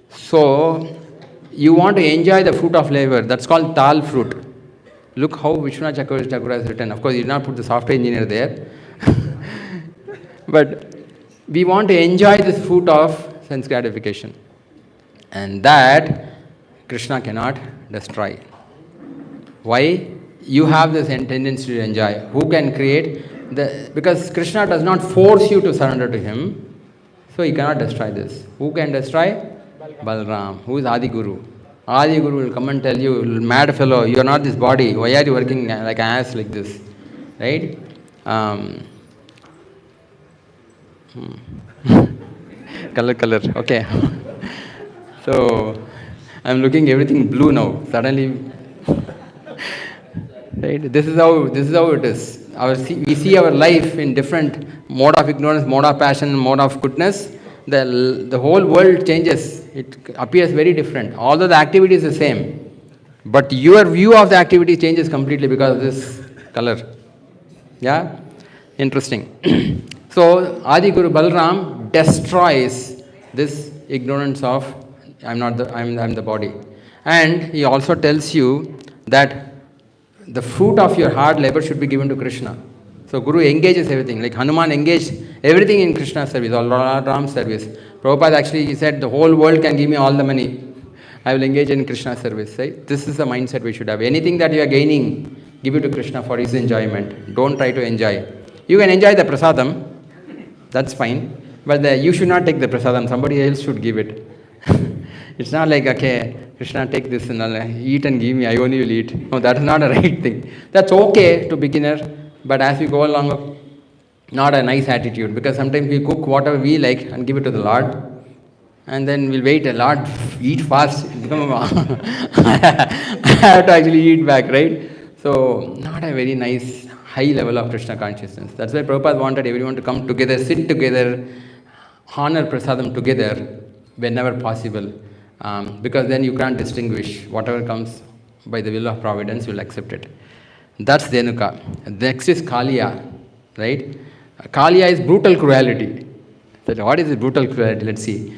So you want to enjoy the fruit of labor. That's called tal fruit. Look how Vishwanath Chakravarti Thakur has written. Of course, he did not put the software engineer there, but we want to enjoy this fruit of sense gratification, and that Krishna cannot destroy. Why? You have this tendency to enjoy. Who can create? Because Krishna does not force you to surrender to him, so he cannot destroy this. Who can destroy? Balram. Who is Adi Guru? Adi Guru will come and tell you, mad fellow, you are not this body. Why are you working like an ass like this? Right? Color. Okay. So I'm looking everything blue now. Suddenly. Right? This is how it is. We see our life in different mode of ignorance, mode of passion, mode of goodness. The whole world changes. It appears very different. Although the activity is the same, but your view of the activity changes completely because of this color. Yeah, interesting. So Adi Guru Balram destroys this ignorance of I'm the body, and he also tells you that the fruit of your hard labor should be given to Krishna. So Guru engages everything, like Hanuman engaged everything in Krishna's service, or Ram's service. Prabhupada actually, he said, the whole world can give me all the money. I will engage in Krishna service, right? This is the mindset we should have. Anything that you are gaining, give it to Krishna for his enjoyment. Don't try to enjoy. You can enjoy the prasadam, that's fine. But you should not take the prasadam, somebody else should give it. It's not like, okay, Krishna, take this and eat and give me, I only will eat. No, that is not a right thing. That's okay to beginner, but as we go along, not a nice attitude, because sometimes we cook whatever we like and give it to the Lord, and then we'll wait a lot, eat fast. I have to actually eat back, right? So, not a very nice high level of Krishna consciousness. That's why Prabhupada wanted everyone to come together, sit together, honor prasadam together whenever possible, because then you can't distinguish. Whatever comes by the will of providence, you'll accept it. That's Dhenuka. Next is Kaliya, right? Kaliya is brutal cruelty. So what is brutal cruelty? Let's see.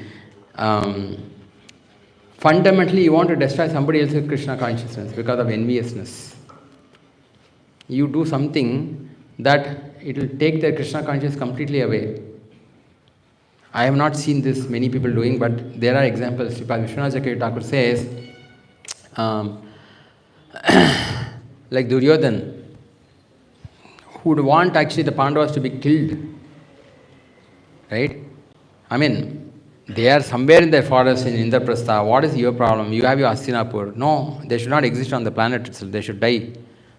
Fundamentally, you want to destroy somebody else's Krishna consciousness because of enviousness. You do something that it will take their Krishna consciousness completely away. I have not seen this many people doing, but there are examples. Sripad Vishwanath Chakravarti Thakur says, like Duryodhan, who would want actually the Pandavas to be killed, right? I mean, they are somewhere in the forest in Indraprastha. What is your problem? You have your Hastinapur. No, they should not exist on the planet itself. They should die.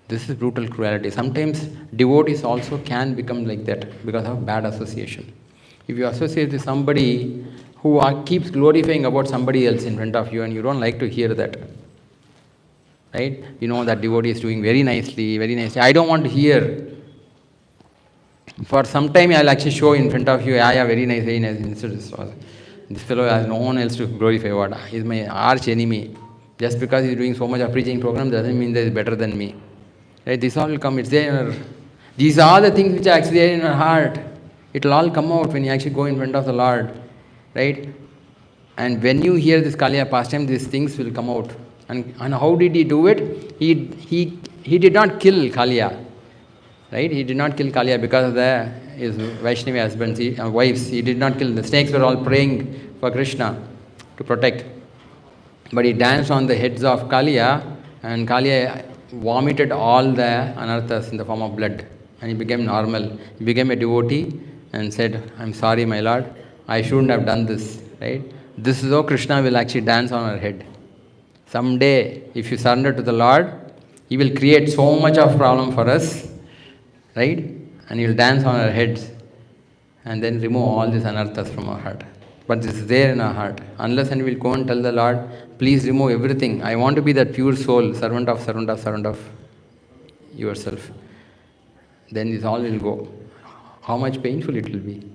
This is brutal cruelty. Sometimes devotees also can become like that because of bad association. If you associate with somebody who keeps glorifying about somebody else in front of you and you don't like to hear that, right? You know that devotee is doing very nicely, very nicely. I don't want to hear. For some time I'll actually show in front of you, yeah, very nice, very nice. This fellow has no one else to glorify what. He's my arch enemy. Just because he's doing so much of preaching program doesn't mean that he's better than me. Right? This all will come. It's there. These are the things which are actually there in our heart. It will all come out when you actually go in front of the Lord. Right? And when you hear this Kaliya pastime, these things will come out. And how did he do it? He did not kill Kaliya. Right? He did not kill Kaliya because of his Vaishnavi husbands, wives. He did not kill. The snakes were all praying for Krishna to protect. But he danced on the heads of Kaliya, and Kaliya vomited all the Anarthas in the form of blood. And he became normal. He became a devotee and said, I'm sorry, my Lord, I shouldn't have done this. Right? This is how Krishna will actually dance on our head. Someday, if you surrender to the Lord, He will create so much of problem for us, right? And He will dance on our heads and then remove all these Anarthas from our heart. But this is there in our heart. Unless and we'll go and tell the Lord, please remove everything. I want to be that pure soul, servant of yourself. Then this all will go. How much painful it will be.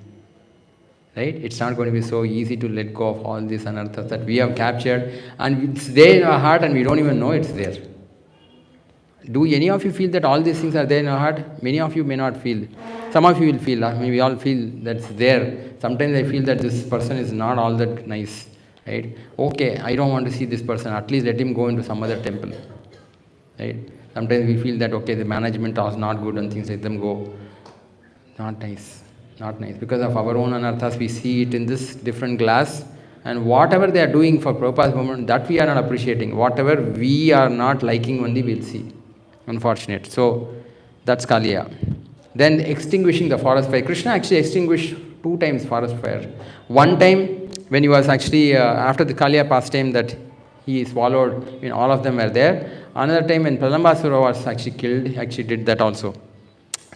Right? It's not going to be so easy to let go of all these Anarthas that we have captured, and it's there in our heart and we don't even know it's there. Do any of you feel that all these things are there in our heart? Many of you may not feel. Some of you will feel, maybe all feel that's there. Sometimes I feel that this person is not all that nice. Right? Okay, I don't want to see this person. At least let him go into some other temple. Right? Sometimes we feel that, okay, the management was not good and things, let them go. Not nice. Not nice. Because of our own Anarthas, we see it in this different glass. And whatever they are doing for Prabhupada's movement, that we are not appreciating. Whatever we are not liking, only we'll see. Unfortunate. So, that's Kaliya. Then extinguishing the forest fire. Krishna actually extinguished 2 times forest fire. One time, when he was actually, after the Kaliya pastime that he swallowed, all of them were there. Another time when Pralambasura was actually killed, he actually did that also.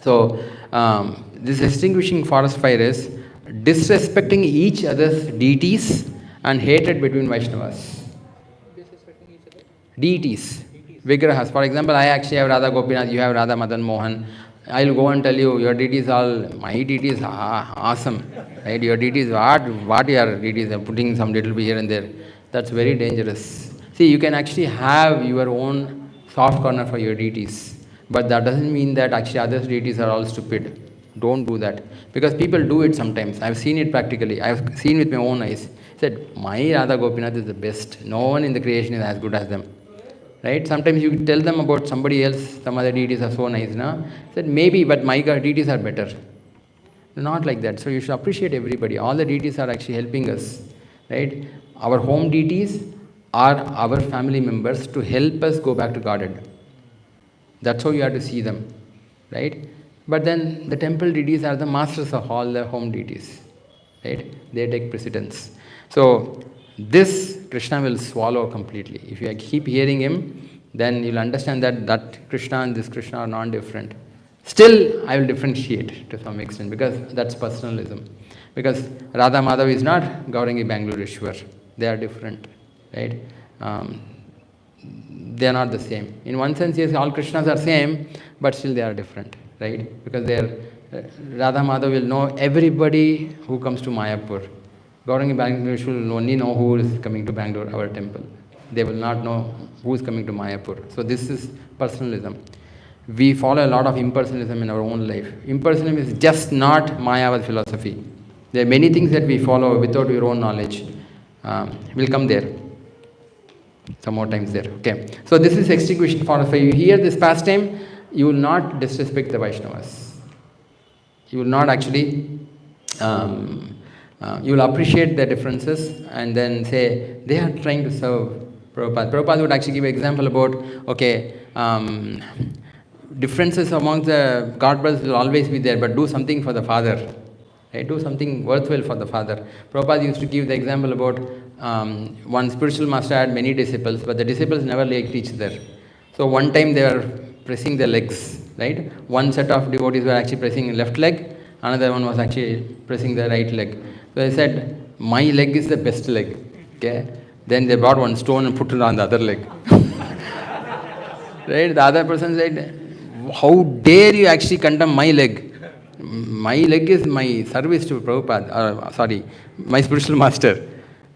So, this extinguishing forest fire is disrespecting each other's deities and hatred between Vaishnavas. Disrespecting each other? Deities. Vigrahas. For example, I actually have Radha Gopinath, you have Radha Madan Mohan. I'll go and tell you, your deities my deities are awesome. Right? Your deities, what your deities are putting some little bit here and there. That's very dangerous. See, you can actually have your own soft corner for your deities. But that doesn't mean that actually other deities are all stupid. Don't do that. Because people do it sometimes. I've seen it practically. I've seen with my own eyes. Said, my Radha Gopinath is the best. No one in the creation is as good as them. Right? Sometimes you tell them about somebody else, some other deities are so nice. Said, maybe, but my deities are better. Not like that. So you should appreciate everybody. All the deities are actually helping us, right? Our home deities are our family members to help us go back to Godhead. That's how you have to see them, right? But then the temple deities are the masters of all the home deities, right? They take precedence. So this Krishna will swallow completely. If you keep hearing him, then you'll understand that Krishna and this Krishna are non-different. Still, I will differentiate to some extent because that's personalism. Because Radha Madhav is not Gaurangi Bangaloreshwar. They are different, right? They are not the same. In one sense, yes, all Krishnas are same, but still they are different, right? Because they are, Radha Madhav will know everybody who comes to Mayapur. Gaurangi Bangaloreshwar will only know who is coming to Bangalore, our temple. They will not know who is coming to Mayapur. So this is personalism. We follow a lot of impersonalism in our own life. Impersonalism is just not Mayavad philosophy. There are many things that we follow without your own knowledge. We'll come there. Some more times there. Okay. So this is extinguishing forest fire. You hear this pastime, you will not disrespect the Vaishnavas. You will not actually, you will appreciate their differences and then say, they are trying to serve Prabhupada. Prabhupada would actually give an example about, okay, differences among the God brothers will always be there, but do something for the Father. Right? Do something worthwhile for the Father. Prabhupada used to give the example about one spiritual master had many disciples, but the disciples never liked each other. So one time they were pressing their legs, right? One set of devotees were actually pressing left leg, another one was actually pressing the right leg. So they said, my leg is the best leg. Okay? Then they brought one stone and put it on the other leg. Right? The other person said, how dare you actually condemn my leg? My leg is my service to Prabhupada, my spiritual master.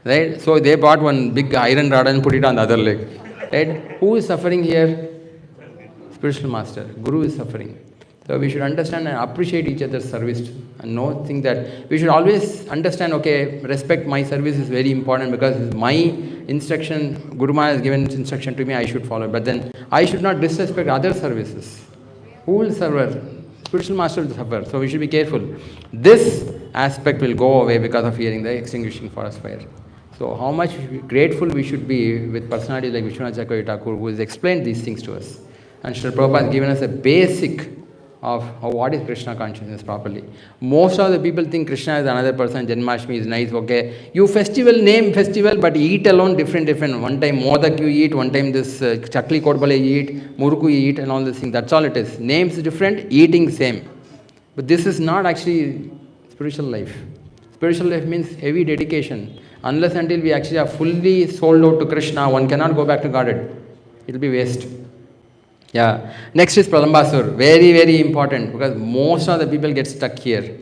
Right? So they brought one big iron rod and put it on the other leg. Right? Who is suffering here? Spiritual master. Guru is suffering. So we should understand and appreciate each other's service and think that we should always understand, okay, respect my service is very important because my instruction, Guru Maharaj has given instruction to me, I should follow. But then I should not disrespect other services. Who will suffer? Spiritual master will suffer. So we should be careful. This aspect will go away because of hearing the extinguishing forest fire. So how much grateful we should be with personalities like Vishwanath Chakravarti Thakur who has explained these things to us. And Srila Prabhupada has given us a basic of what is Krishna consciousness properly. Most of the people think Krishna is another person, Janmashtami is nice, okay. You name festival, but eat alone different. One time modak you eat, one time this chakli kodbale you eat, muruku you eat and all these things. That's all it is. Names different, eating same. But this is not actually spiritual life. Spiritual life means heavy dedication. Unless until we actually are fully sold out to Krishna, one cannot go back to Godhead. It will be waste. Yeah. Next is Pralambasur. Very, very important because most of the people get stuck here.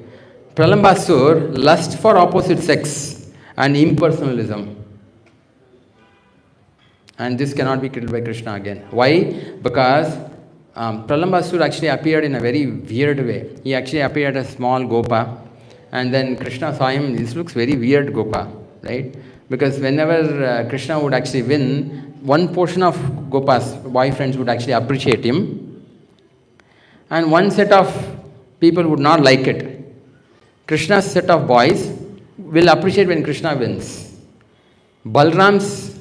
Pralambasur, lust for opposite sex and impersonalism. And this cannot be killed by Krishna again. Why? Because Pralambasur actually appeared in a very weird way. He actually appeared as small Gopa. And then Krishna saw him, this looks very weird Gopa. Right? Because whenever Krishna would actually win, one portion of Gopa's boyfriends would actually appreciate him, and one set of people would not like it. Krishna's set of boys will appreciate when Krishna wins. Balram's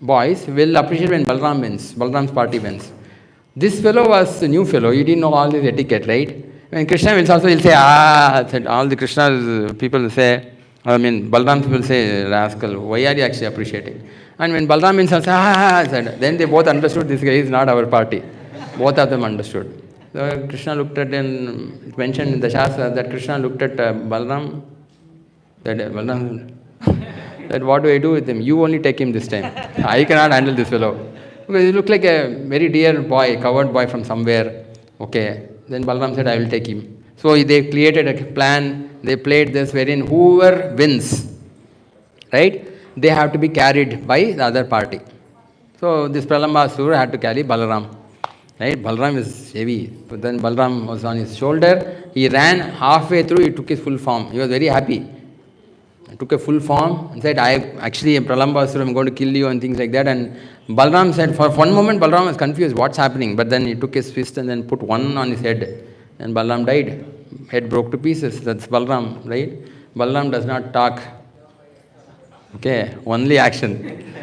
boys will appreciate when Balram wins, Balram's party wins. This fellow was a new fellow, he didn't know all this etiquette, right? When Krishna wins also, he'll say, all the Krishna's people will say, Balram people say, rascal, why are you actually appreciating? And when Balram wins, said, then they both understood this guy is not our party. Both of them understood. So Krishna looked at, and it's mentioned in the Shastra that Krishna looked at Balram, Balram said, what do I do with him? You only take him this time. I cannot handle this fellow. Because he looked like a very dear boy, coward boy from somewhere. Okay. Then Balram said, I will take him. So they created a plan, they played this wherein whoever wins, right, they have to be carried by the other party. So this Pralambasur had to carry Balaram. Right? Balaram is heavy. But then Balaram was on his shoulder. He ran halfway through, he took his full form. He was very happy. He took a full form and said, I actually am Pralambasur, I'm going to kill you and things like that. And Balaram said, for one moment Balaram was confused, what's happening? But then he took his fist and then put one on his head. And Balaram died. head broke to pieces. That's Balram, right? Balram does not talk. Okay, only action.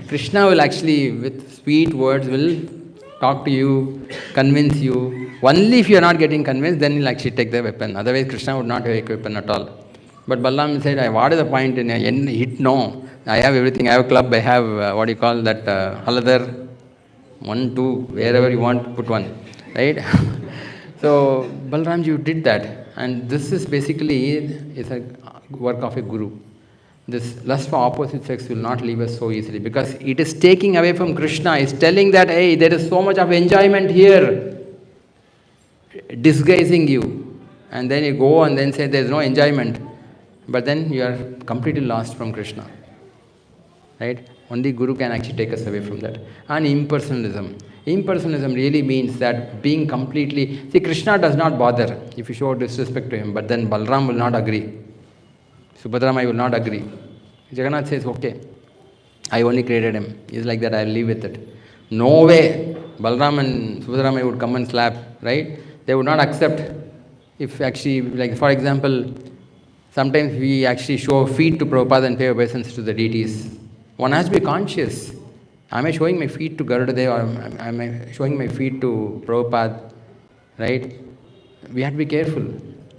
Krishna will actually, with sweet words, will talk to you, convince you. Only if you are not getting convinced, then he'll actually take the weapon. Otherwise, Krishna would not take a weapon at all. But Balaram said, what is the point in hit? No, I have everything. I have a club. I have, what do you call that, haladar. 1, 2, wherever you want, put one. Right? So, Balramji did that. And this is basically is a work of a guru. This lust for opposite sex will not leave us so easily because it is taking away from Krishna. It's telling that, hey, there is so much of enjoyment here, disguising you. And then you go and then say there is no enjoyment. But then you are completely lost from Krishna. Right? Only Guru can actually take us away from that. And impersonalism. Impersonalism really means that being completely... See, Krishna does not bother if you show disrespect to him, but then Balram will not agree. Subhadramai will not agree. Jagannath says, okay, I only created him. He's like that, I'll live with it. No way Balram and Subhadramai would come and slap, right? They would not accept if actually, like for example, sometimes we actually show feet to Prabhupada and pay obeisance to the deities. One has to be conscious. Am I showing my feet to Garudadev or am I showing my feet to Prabhupada? Right? We have to be careful.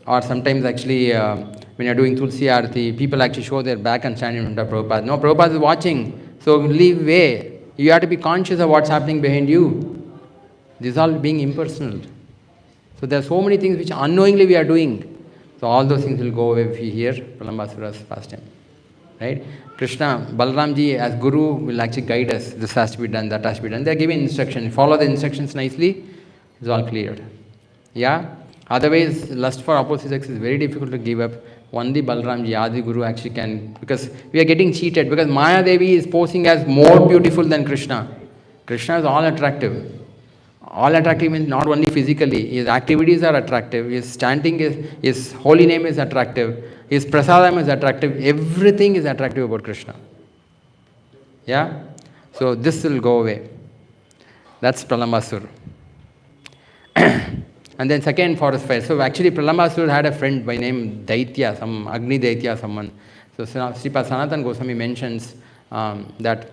Or sometimes actually, when you're doing Tulsi Arati, people actually show their back and stand in front of Prabhupada. No, Prabhupada is watching. So leave way. You have to be conscious of what's happening behind you. This is all being impersonal. So there are so many things which unknowingly we are doing. So all those things will go away if you hear Pralambasura's pastime. Right? Krishna, Balramji as Guru will actually guide us. This has to be done, that has to be done. They are giving instructions. Follow the instructions nicely. It's all cleared. Yeah? Otherwise, lust for opposite sex is very difficult to give up. Only Balramji, Adi Guru actually can, because we are getting cheated, because Maya Devi is posing as more beautiful than Krishna. Krishna is all attractive. All attractive means not only physically, his activities are attractive, his chanting his holy name is attractive, his prasadam is attractive, everything is attractive about Krishna. Yeah? So this will go away. That's Pralambasur. And then second forest fire. So actually Pralambasur had a friend by name Daitya, some Agni Daitya, someone. So Sripad Sanatan Goswami mentions that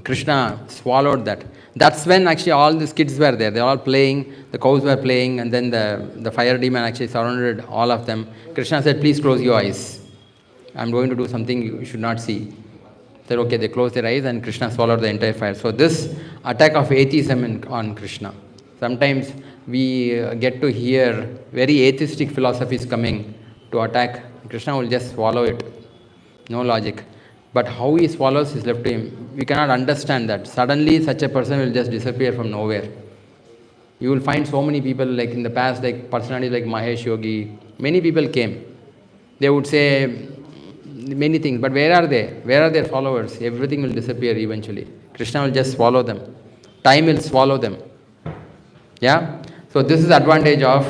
Krishna swallowed that. That's when actually all these kids were there. They were all playing, the cows were playing, and then the fire demon actually surrounded all of them. Krishna said, please close your eyes. I'm going to do something you should not see. Said, okay, they closed their eyes and Krishna swallowed the entire fire. So this attack of atheism on Krishna. Sometimes we get to hear very atheistic philosophies coming to attack. Krishna will just swallow it. No logic. But how he swallows is left to him. We cannot understand that. Suddenly such a person will just disappear from nowhere. You will find so many people like in the past, like personalities like Mahesh Yogi. Many people came. They would say many things, but where are they? Where are their followers? Everything will disappear eventually. Krishna will just swallow them. Time will swallow them. Yeah? So this is the advantage of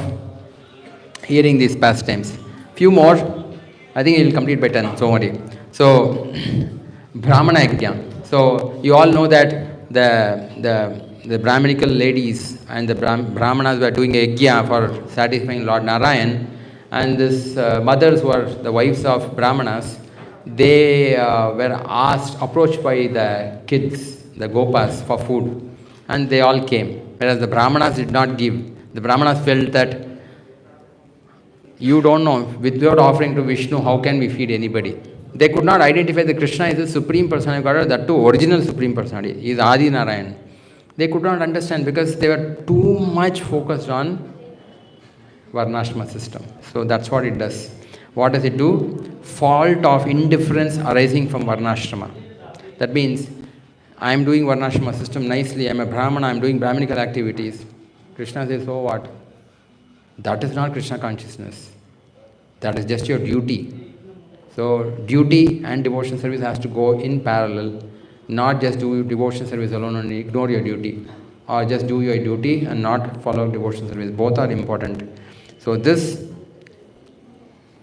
hearing these pastimes. Few more. I think he will complete by 10. So worry. So Brahmana Yajna. So you all know that the Brahminical ladies and the Brahmanas were doing a yajna for satisfying Lord Narayan. And these mothers who are the wives of Brahmanas, they were approached by the kids, the gopas, for food. And they all came. Whereas the Brahmanas did not give. The Brahmanas felt that you don't know, without offering to Vishnu, how can we feed anybody? They could not identify that Krishna is the Supreme Personality of Godhead, that too original Supreme Personality. He is Adi Narayan. They could not understand because they were too much focused on Varnashrama system. So that's what it does. What does it do? Fault of indifference arising from Varnashrama. That means, I am doing Varnashrama system nicely, I am a Brahmana, I am doing Brahminical activities. Krishna says, so what? That is not Krishna consciousness. That is just your duty. So duty and devotion service has to go in parallel. Not just do devotion service alone and ignore your duty. Or just do your duty and not follow devotion service. Both are important. So this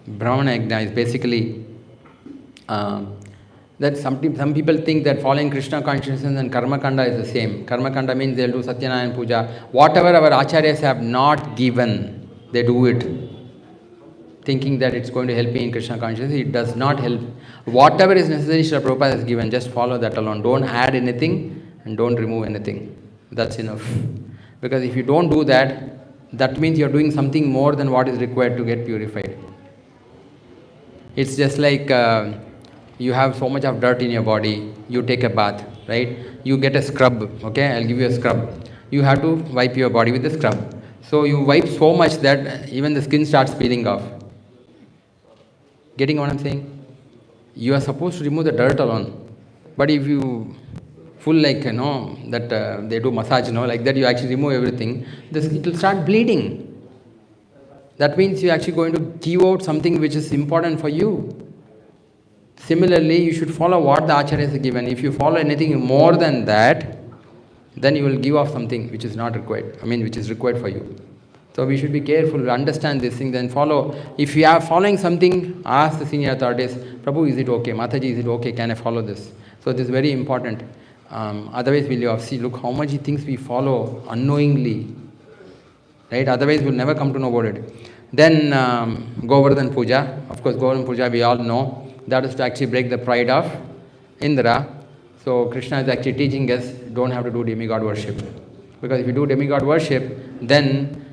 Brahmana Yajna is basically that some people think that following Krishna consciousness and Karma Kanda is the same. Karma Kanda means they'll do Satyanarayan Puja. Whatever our Acharyas have not given, They do it thinking that it's going to help me in Krishna consciousness. It does not help. Whatever is necessary, Srila Prabhupada has given. Just follow that alone. Don't add anything and don't remove anything. That's enough. Because if you don't do that, that means you're doing something more than what is required to get purified. It's just like you have so much of dirt in your body, you take a bath, right? You get a scrub, okay? I'll give you a scrub. You have to wipe your body with the scrub. So you wipe so much that even the skin starts peeling off. Getting what I'm saying? You are supposed to remove the dirt alone. But if you full like, that they do massage, like that you actually remove everything, it will start bleeding. That means you're actually going to give out something which is important for you. Similarly, you should follow what the acharyas have given. If you follow anything more than that, then you will give off something which is not required. Which is required for you. So we should be careful, understand this thing, then follow. If you are following something, ask the senior authorities, Prabhu, is it okay? Mataji, is it okay? Can I follow this? So this is very important. Otherwise, we'll have see, look how much things we follow unknowingly. Right? Otherwise, we'll never come to know about it. Then Govardhan Puja. Of course, Govardhan Puja we all know. That is to actually break the pride of Indra. So Krishna is actually teaching us, don't have to do demigod worship. Because if you do demigod worship, then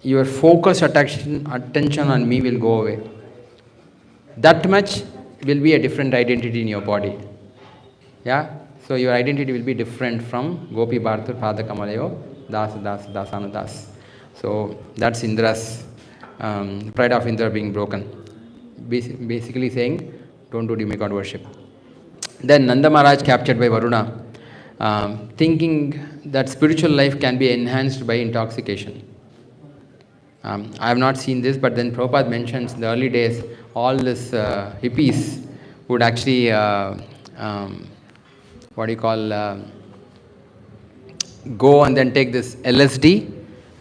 your focused attention on me will go away. That much will be a different identity in your body. Yeah? So your identity will be different from Gopi Bharata Pada Kamalayo, Das, Dasanu Das. So that's Indra's, pride of Indra being broken. Basically saying, don't do demigod worship. Then Nanda Maharaj, captured by Varuna, thinking that spiritual life can be enhanced by intoxication. I have not seen this, but then Prabhupada mentions in the early days, all this hippies would actually, go and then take this LSD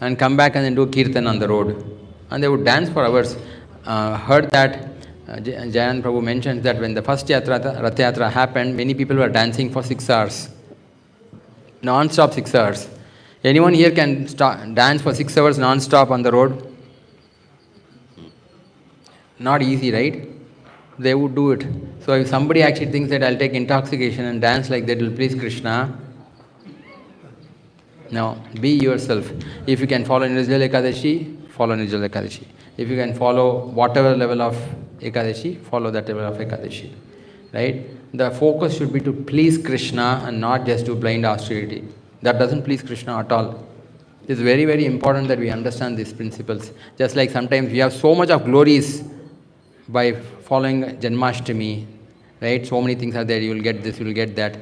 and come back and then do kirtan on the road. And they would dance for hours. Heard that Jayan Prabhu mentions that when the first Rath Yatra happened, many people were dancing for 6 hours. Non-stop 6 hours. Anyone here can dance for 6 hours non-stop on the road? Not easy, right? They would do it. So if somebody actually thinks that I'll take intoxication and dance like that will please Krishna, no, be yourself. If you can follow Nirjala Ekadashi, follow Nirjala Ekadashi. If you can follow whatever level of Ekadashi, follow that level of Ekadashi. Right? The focus should be to please Krishna and not just do blind austerity. That doesn't please Krishna at all. It's very, very important that we understand these principles. Just like sometimes we have so much of glories by following Janmashtami, right? So many things are there, you will get this, you will get that.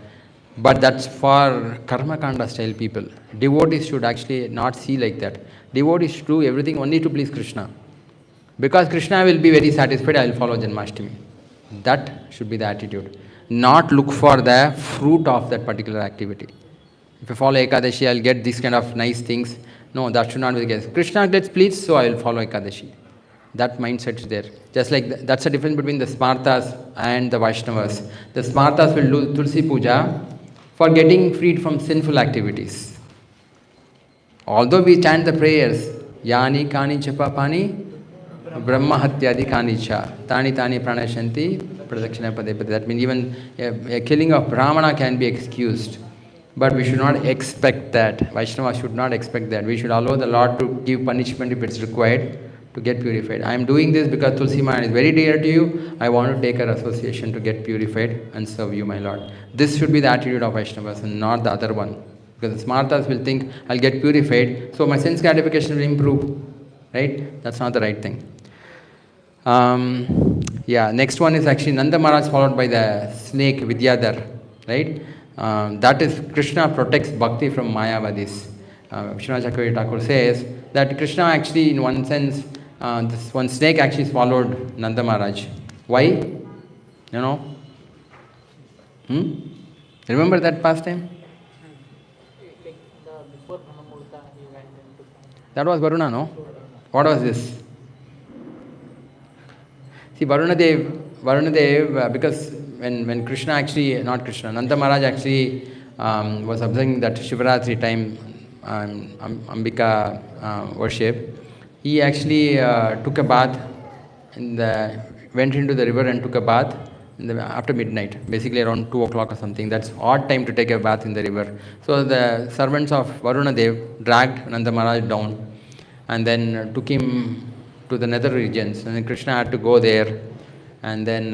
But that's for Karma Kanda style people. Devotees should actually not see like that. Devotees should do everything only to please Krishna. Because Krishna will be very satisfied, I will follow Janmashtami. That should be the attitude. Not look for the fruit of that particular activity. If I follow Ekadashi, I'll get these kind of nice things. No, that should not be the case. Krishna gets pleased, so I will follow Ekadashi. That mindset is there. Just like that's the difference between the Smartas and the Vaishnavas. The Smartas will do Tulsi Puja for getting freed from sinful activities. Although we chant the prayers, Yani Kani Chapa Pani, Brahma Hatyadi Kani Cha, Tani Tani Pranashanti, Pradakshina Pade Pade. That means even a killing of Brahmana can be excused. But we should not expect that. Vaishnava should not expect that. We should allow the Lord to give punishment if it's required to get purified. I am doing this because Tulsi Maya is very dear to you. I want to take her association to get purified and serve you, my Lord. This should be the attitude of Vaishnavas and not the other one. Because the Smartas will think, I'll get purified, so my sense gratification will improve. Right? That's not the right thing. Next one is actually Nanda Maharaj followed by the snake Vidyadhar. Right? That is, Krishna protects bhakti from Mayavadis. Vishwanath Chakravarti Thakur says that Krishna actually, in one sense, this one snake actually swallowed Nanda Maharaj. Why? You know? Remember that pastime? That was Varuna, no? What was this? See, Varunadev, because when Krishna actually, not Krishna, Nanda Maharaj actually was observing that Shivaratri time, Ambika worship, he actually took a bath, went into the river and took a bath after midnight, basically around 2 o'clock or something. That's odd time to take a bath in the river. So the servants of Varuna Dev dragged Nanda Maharaj down and then took him to the nether regions. And then Krishna had to go there. And then,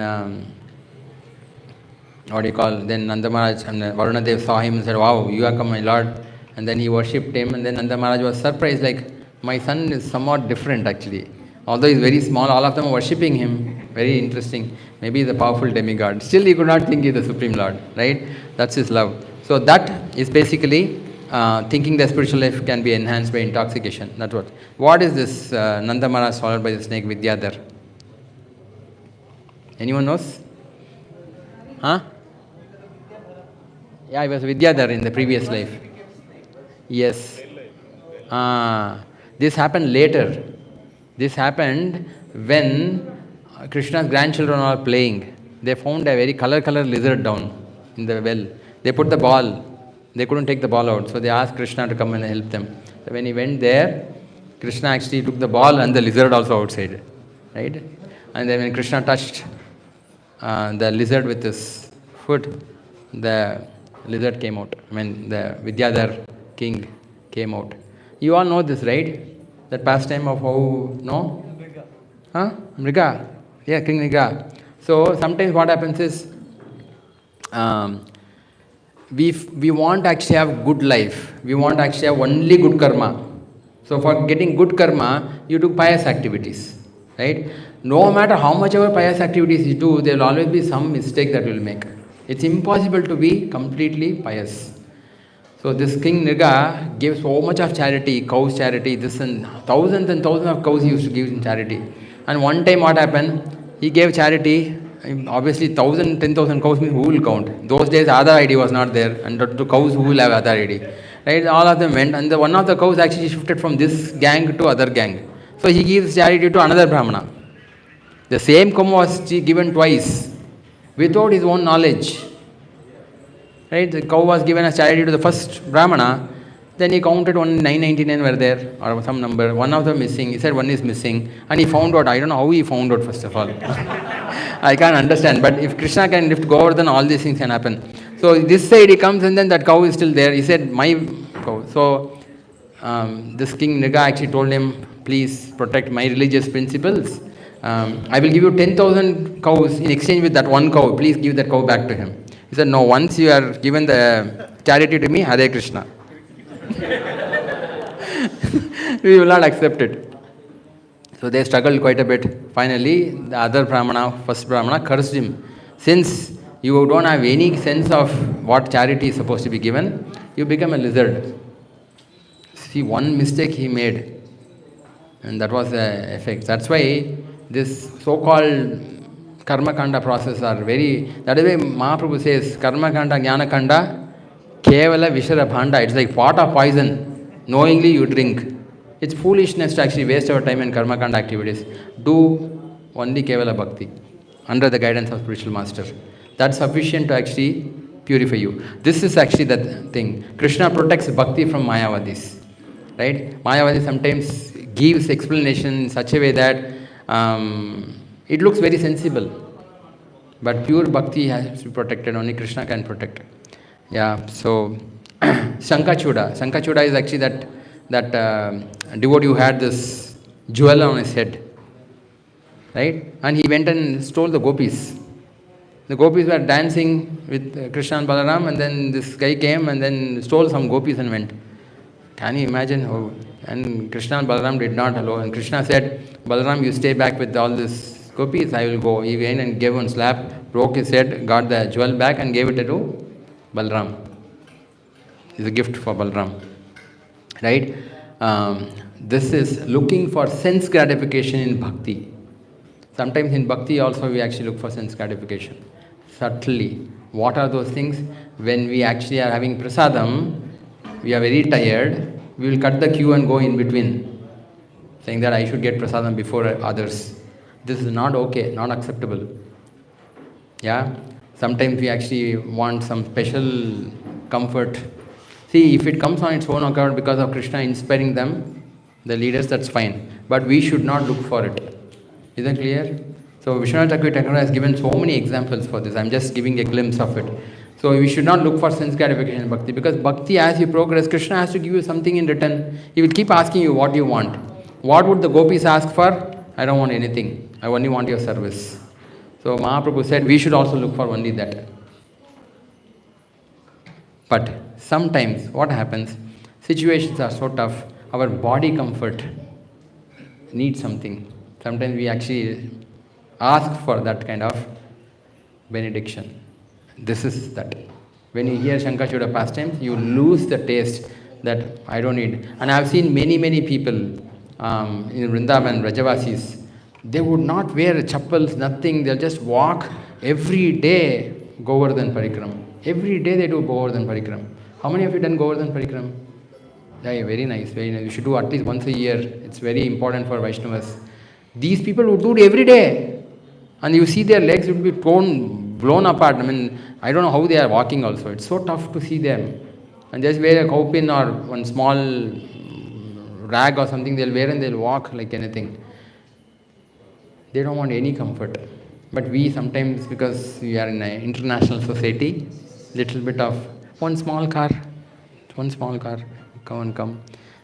then Nanda Maharaj and Varuna Dev saw him and said, "Wow, you are come, my lord." And then he worshipped him. And then Nanda Maharaj was surprised, like, my son is somewhat different actually. Although he's very small, all of them are worshipping him. Very interesting. Maybe he's a powerful demigod. Still, he could not think he's the Supreme Lord, right? That's his love. So that is basically thinking the spiritual life can be enhanced by intoxication. That's what. What is this Nanda Maharaj swallowed by the snake Vidyadhar? Anyone knows? Huh? Yeah, he was Vidyadhar in the previous life. Yes. This happened later. This happened when Krishna's grandchildren are playing. They found a very color lizard down in the well. They put the ball. They couldn't take the ball out. So they asked Krishna to come and help them. So when he went there, Krishna actually took the ball and the lizard also outside. Right? And then when Krishna touched the lizard with his foot, the lizard came out. I mean, the Vidyadhar king came out. You all know this, right? That pastime of how, no? Mriga. Huh? Mriga. Yeah, King Mriga. So sometimes what happens is, we want to actually have good life. We want to actually have only good karma. So for getting good karma, you do pious activities, right? No matter how much ever pious activities you do, there will always be some mistake that you will make. It's impossible to be completely pious. So this King Nriga gave so much of charity, cows charity, this and thousands of cows he used to give in charity. And one time what happened, he gave charity, obviously 1,000, 10,000 cows means who will count? Those days Aadhaar ID was not there, and to cows who will have Aadhaar ID? Right? All of them went, and one of the cows actually shifted from this gang to other gang. So he gives charity to another Brahmana. The same cow was given twice, without his own knowledge. Right? The cow was given as charity to the first Brahmana, then he counted 999 were there, or some number, one of them missing, he said one is missing, and he found out, I don't know how he found out first of all. I can't understand, but if Krishna can lift Govardhan, all these things can happen. So this side he comes and then that cow is still there, he said, my cow. So this King Nriga actually told him, please protect my religious principles. I will give you 10,000 cows in exchange with that one cow, please give that cow back to him. He said, no, once you are given the charity to me, Hare Krishna. We will not accept it. So they struggled quite a bit. Finally, the other Brahmana, first Brahmana, cursed him. Since you don't have any sense of what charity is supposed to be given, you become a lizard. See, one mistake he made, and that was the effect. That's why this so-called Karma Kanda process are very, that is why Mahaprabhu says, Karma Kanda, Jnana Kanda, Kevala Vishara Bhanda. It's like pot of poison. Knowingly you drink. It's foolishness to actually waste our time in Karma Kanda activities. Do only Kevala Bhakti under the guidance of spiritual master. That's sufficient to actually purify you. This is actually the thing. Krishna protects Bhakti from Mayavadis. Right? Mayavadi sometimes gives explanation in such a way that it looks very sensible, but pure bhakti has to be protected. Only Krishna can protect. Yeah. So Shankachuda. Shankachuda is actually that devotee who had this jewel on his head, right? And he went and stole the gopis. The gopis were dancing with Krishna and Balaram, and then this guy came and then stole some gopis and went. Can you imagine how? And Krishna and Balaram did not allow. And Krishna said, Balaram, you stay back with all this gopis, I will go. He went and gave one slap, broke his head, got the jewel back and gave it to Balaram. It's a gift for Balaram. Right? This is looking for sense gratification in bhakti. Sometimes in bhakti also we actually look for sense gratification. Subtly. What are those things? When we actually are having prasadam, we are very tired, we will cut the queue and go in between, saying that I should get prasadam before others. This is not okay, not acceptable. Yeah? Sometimes we actually want some special comfort. See, if it comes on its own account because of Krishna inspiring them, the leaders, that's fine. but we should not look for it. Is that clear? So Vishwanath Thakur has given so many examples for this. I'm just giving a glimpse of it. So we should not look for sense gratification in bhakti, because bhakti, as you progress, Krishna has to give you something in return. He will keep asking you what you want. What would the gopis ask for? I don't want anything. I only want your service. So Mahaprabhu said we should also look for only that. But sometimes what happens? Situations are so tough. Our body comfort needs something. Sometimes we actually ask for that kind of benediction. This is that. When you hear Shankachuda pastimes, you lose the taste that I don't need. And I've seen many people in Vrindavan, Rajavasis, they would not wear chappals, nothing. They'll just walk every day Govardhan Parikram. Every day they do Govardhan Parikram. How many of you done Govardhan Parikram? Yeah, very nice, very nice. You should do at least once a year. It's very important for Vaishnavas. These people would do it every day. And you see their legs would be blown apart. I mean, I don't know how they are walking also. It's so tough to see them. And just wear a cowpin or one small rag or something they'll wear and they'll walk like anything. They don't want any comfort. But we sometimes, because we are in an international society, little bit of one small car, come.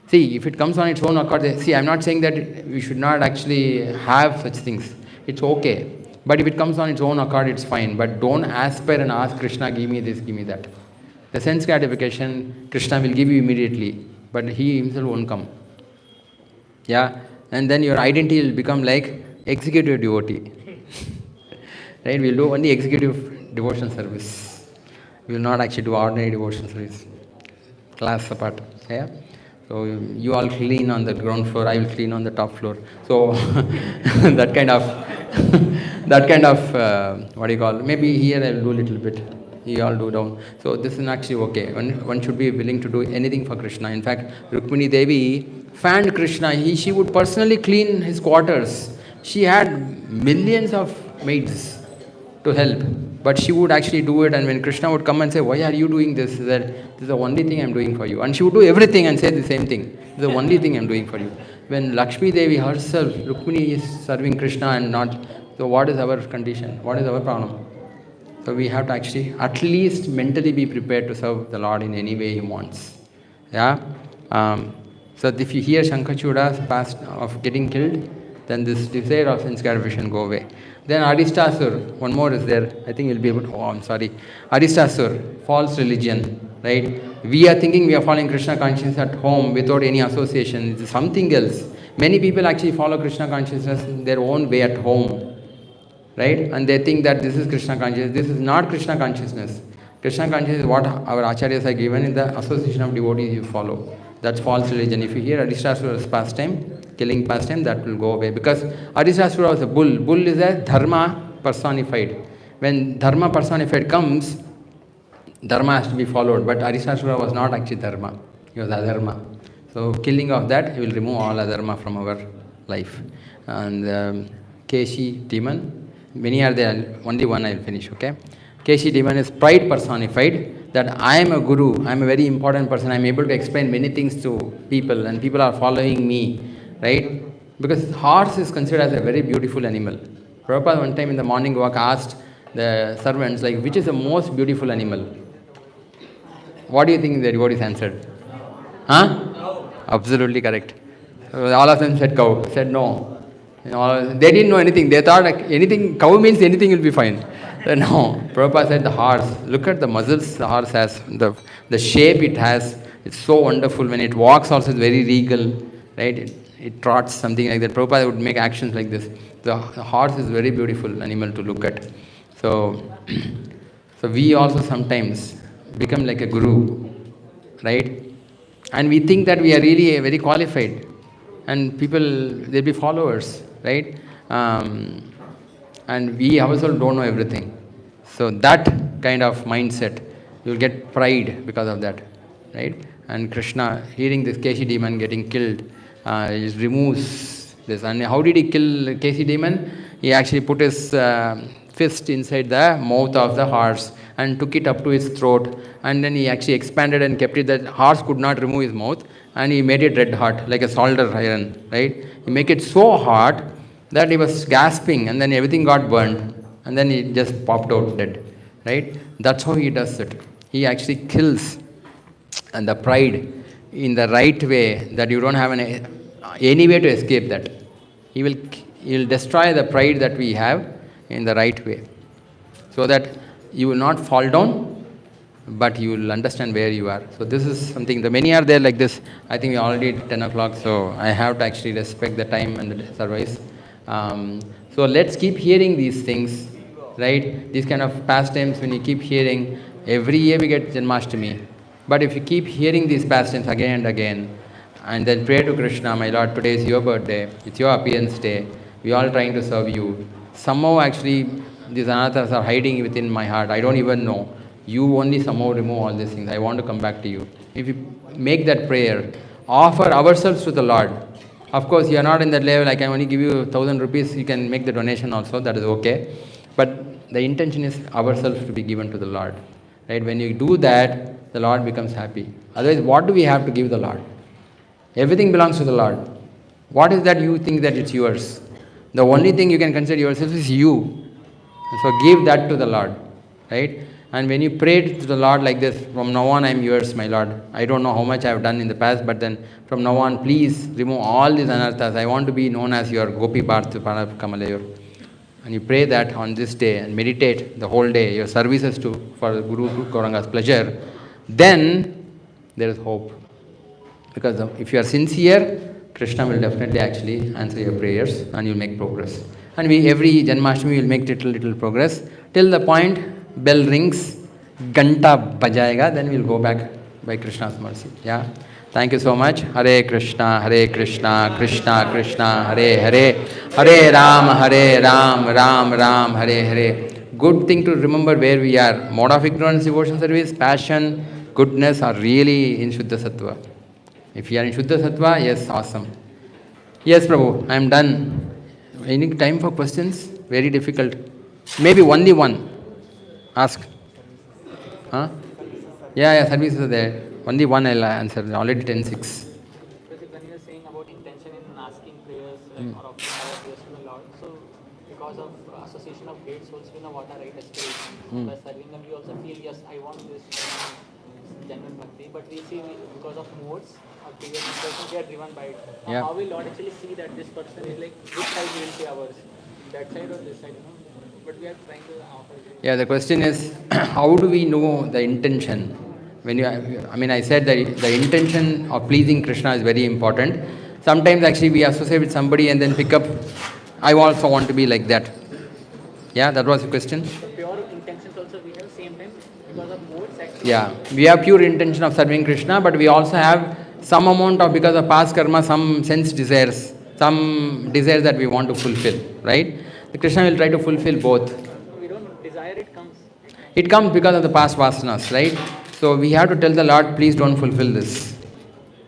See, if it comes on its own accord, see, I'm not saying that we should not actually have such things. It's okay. But if it comes on its own accord, it's fine. But don't aspire and ask Krishna, give me this, give me that. The sense gratification, Krishna will give you immediately. But he himself won't come. Yeah? And then your identity will become like executive devotee. Right? We'll do only executive devotion service. We will not actually do ordinary devotion service. Class apart. Yeah? So you all clean on the ground floor, I will clean on the top floor. So that kind of, what do you call, maybe here I will do a little bit, you all do down. So this is actually okay. One should be willing to do anything for Krishna. In fact, Rukmini Devi fanned Krishna. She would personally clean his quarters. She had millions of maids to help, but she would actually do it. And when Krishna would come and say, why are you doing this? She said, this is the only thing I'm doing for you. And she would do everything and say the same thing. This is the only thing I'm doing for you. When Lakshmi Devi herself, Rukmini is serving Krishna and not, so what is our condition? What is our problem? So we have to actually at least mentally be prepared to serve the Lord in any way He wants. Yeah? So if you hear Shankachuda's past of getting killed, then this desire of sense gratification go away. Then Aristasur, one more is there. I think you'll be able to, Aristasur, false religion, right? We are thinking we are following Krishna consciousness at home without any association. It's something else. Many people actually follow Krishna consciousness in their own way at home, right? And they think that this is Krishna consciousness. This is not Krishna consciousness. Krishna consciousness is what our acharyas are given in the association of devotees you follow. That's false religion. If you hear Aristasura's pastime, killing pastime, that will go away. Because Aristasura was a bull. Bull is a Dharma personified. When Dharma personified comes, Dharma has to be followed. But Aristasura was not actually Dharma. He was Adharma. So killing of that, he will remove all Adharma from our life. And Keshi demon, many are there. Only one I will finish, okay? Keshi demon is pride personified. That I am a guru, I am a very important person, I am able to explain many things to people and people are following me, right? Because horse is considered as a very beautiful animal. Prabhupada one time in the morning walk asked the servants, like, which is the most beautiful animal? What do you think the devotees answered? Huh? Cow. Absolutely correct. All of them said cow, said no. They didn't know anything, they thought like anything, cow means anything will be fine. No, Prabhupada said the horse, look at the muscles the horse has, the shape it has, it's so wonderful. When it walks also it's very regal, right? It trots, something like that. Prabhupada would make actions like this. The horse is a very beautiful animal to look at. So we also sometimes become like a guru, right? And we think that we are really very qualified. And people, they'll be followers, right? And we ourselves don't know everything. So that kind of mindset, you'll get pride because of that, right? And Krishna, hearing this Keshi demon getting killed, he removes this. And how did he kill Keshi demon? He actually put his fist inside the mouth of the horse and took it up to his throat. And then he actually expanded and kept it. That horse could not remove his mouth. and he made it red hot, like a solder iron, right? He make it so hot that he was gasping, and then everything got burned, and then he just popped out dead, right? That's how he does it. He actually kills and the pride in the right way, that you don't have any way to escape that. He will destroy the pride that we have in the right way, so that you will not fall down, but you will understand where you are. So this is something, the many are there like this. I think we already at 10 o'clock, so I have to actually respect the time and the service. So let's keep hearing these things, right? These kind of pastimes, when you keep hearing, every year we get Janmashtami. But if you keep hearing these pastimes again and again, and then pray to Krishna, my Lord, today is your birthday, it's your appearance day, we all trying to serve you. Somehow actually these anarthas are hiding within my heart, I don't even know. You only somehow remove all these things. I want to come back to you. If you make that prayer, offer ourselves to the Lord. Of course, you are not in that level. I can only give you 1,000 rupees. You can make the donation also. That is okay. But the intention is ourselves to be given to the Lord. Right? When you do that, the Lord becomes happy. Otherwise, what do we have to give the Lord? Everything belongs to the Lord. What is that you think that it's yours? The only thing you can consider yourself is you. So give that to the Lord. Right? And when you pray to the Lord like this, from now on I am yours, my Lord. I don't know how much I have done in the past, but then from now on, please remove all these anarthas. I want to be known as your Gopi Bhartu Kamalayur. And you pray that on this day and meditate the whole day, your services for Guru Gauranga's pleasure, then there is hope. Because if you are sincere, Krishna will definitely actually answer your prayers and you will make progress. And every Janmashtami will make little progress till the point bell rings, Ganta bajayega, then we'll go back by Krishna's mercy. Yeah. Thank you so much. Hare Krishna, Krishna Krishna, Hare Hare, Hare Ram, Ram Ram, Hare Hare. Good thing to remember where we are. Mode of ignorance, devotion service, passion, goodness are really in Shuddha Sattva. If you are in Shuddha Sattva, yes, awesome. Yes, Prabhu, I am done. Any time for questions? Very difficult. Maybe only one. Ask. Huh? Yeah, services are there. Only one I'll answer. Already 10:06. When you are saying about intention in asking prayers or offering our prayers to the Lord, so because of association of great souls, we know what are right aspirations. By serving them, we also feel, yes, I want this genuine bhakti, but we see because of modes or previous impressions, we are driven by it. Now, how will Lord actually see that this person is like, which side will be ours? That side or this side? But we are trying to offer it. Yeah, the question is, how do we know the intention? I said that the intention of pleasing Krishna is very important. Sometimes actually we associate with somebody and then pick up, I also want to be like that. Yeah, that was the question. So pure intentions also we have same time because of modes actually. Yeah, we have pure intention of serving Krishna, but we also have some amount of, because of past karma, some sense desires, some desires that we want to fulfill, right? The Krishna will try to fulfill both. We don't desire, it comes. It comes because of the past vasanas, right? So we have to tell the Lord, please don't fulfill this.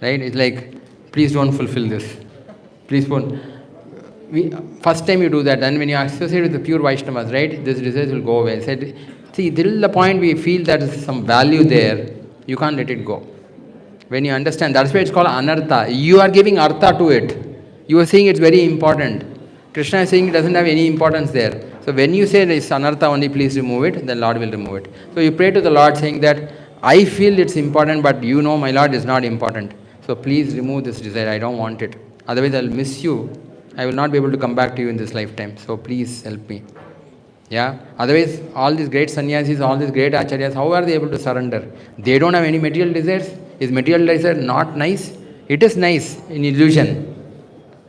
Right? It's like, please don't fulfill this. Please don't. First time you do that, and when you associate with the pure Vaishnavas, right, this desires will go away. I said, see, till the point we feel there is some value there, you can't let it go. When you understand, that's why it's called Anartha. You are giving Artha to it. You are saying it's very important. Krishna is saying it doesn't have any importance there. So when you say it's Anartha only, please remove it, then Lord will remove it. So you pray to the Lord saying that, I feel it's important, but you know my Lord is not important. So please remove this desire. I don't want it. Otherwise I'll miss you. I will not be able to come back to you in this lifetime. So please help me. Yeah. Otherwise, all these great sannyasis, all these great acharyas, how are they able to surrender? They don't have any material desires. Is material desire not nice? It is nice in illusion,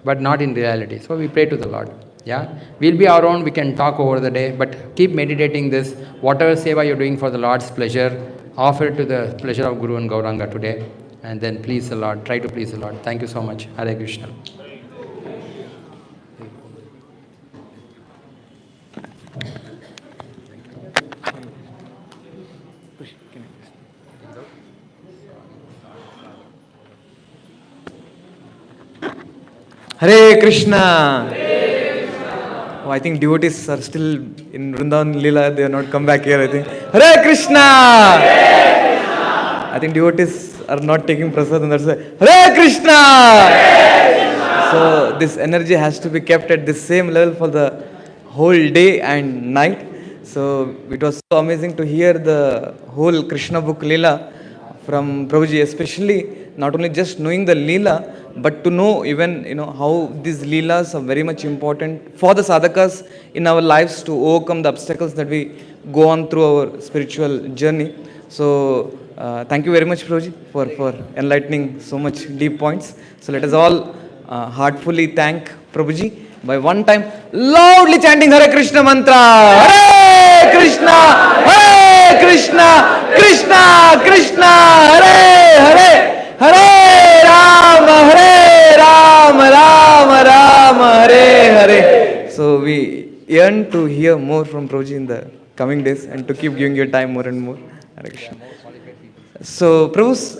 but not in reality. So we pray to the Lord. Yeah, we'll be our own. We can talk over the day, but keep meditating this. Whatever seva you're doing for the Lord's pleasure, offer it to the pleasure of Guru and Gauranga today, and then please the Lord. Try to please the Lord. Thank you so much. Hare Krishna. Hare Krishna. Oh, I think devotees are still in Vrindavan Leela. They have not come back here, I think. Hare Krishna. I think devotees are not taking prasad and that's Hare Krishna! So this energy has to be kept at the same level for the whole day and night. So it was so amazing to hear the whole Krishna book Leela from Prabhuji, especially not only just knowing the Leela, but to know even how these Leelas are very much important for the sadhakas in our lives to overcome the obstacles that we go on through our spiritual journey. So thank you very much, Prabhuji, for enlightening so much deep points. So let us all heartfully thank Prabhuji by one time loudly chanting Hare Krishna mantra. Hare Krishna, Hare Krishna, Krishna Krishna, Hare Hare, Hare Rama, Rama Rama, Hare Hare. So we yearn to hear more from Prabhuji in the coming days and to keep giving your time more and more. Hare Krishna. So Prabhu's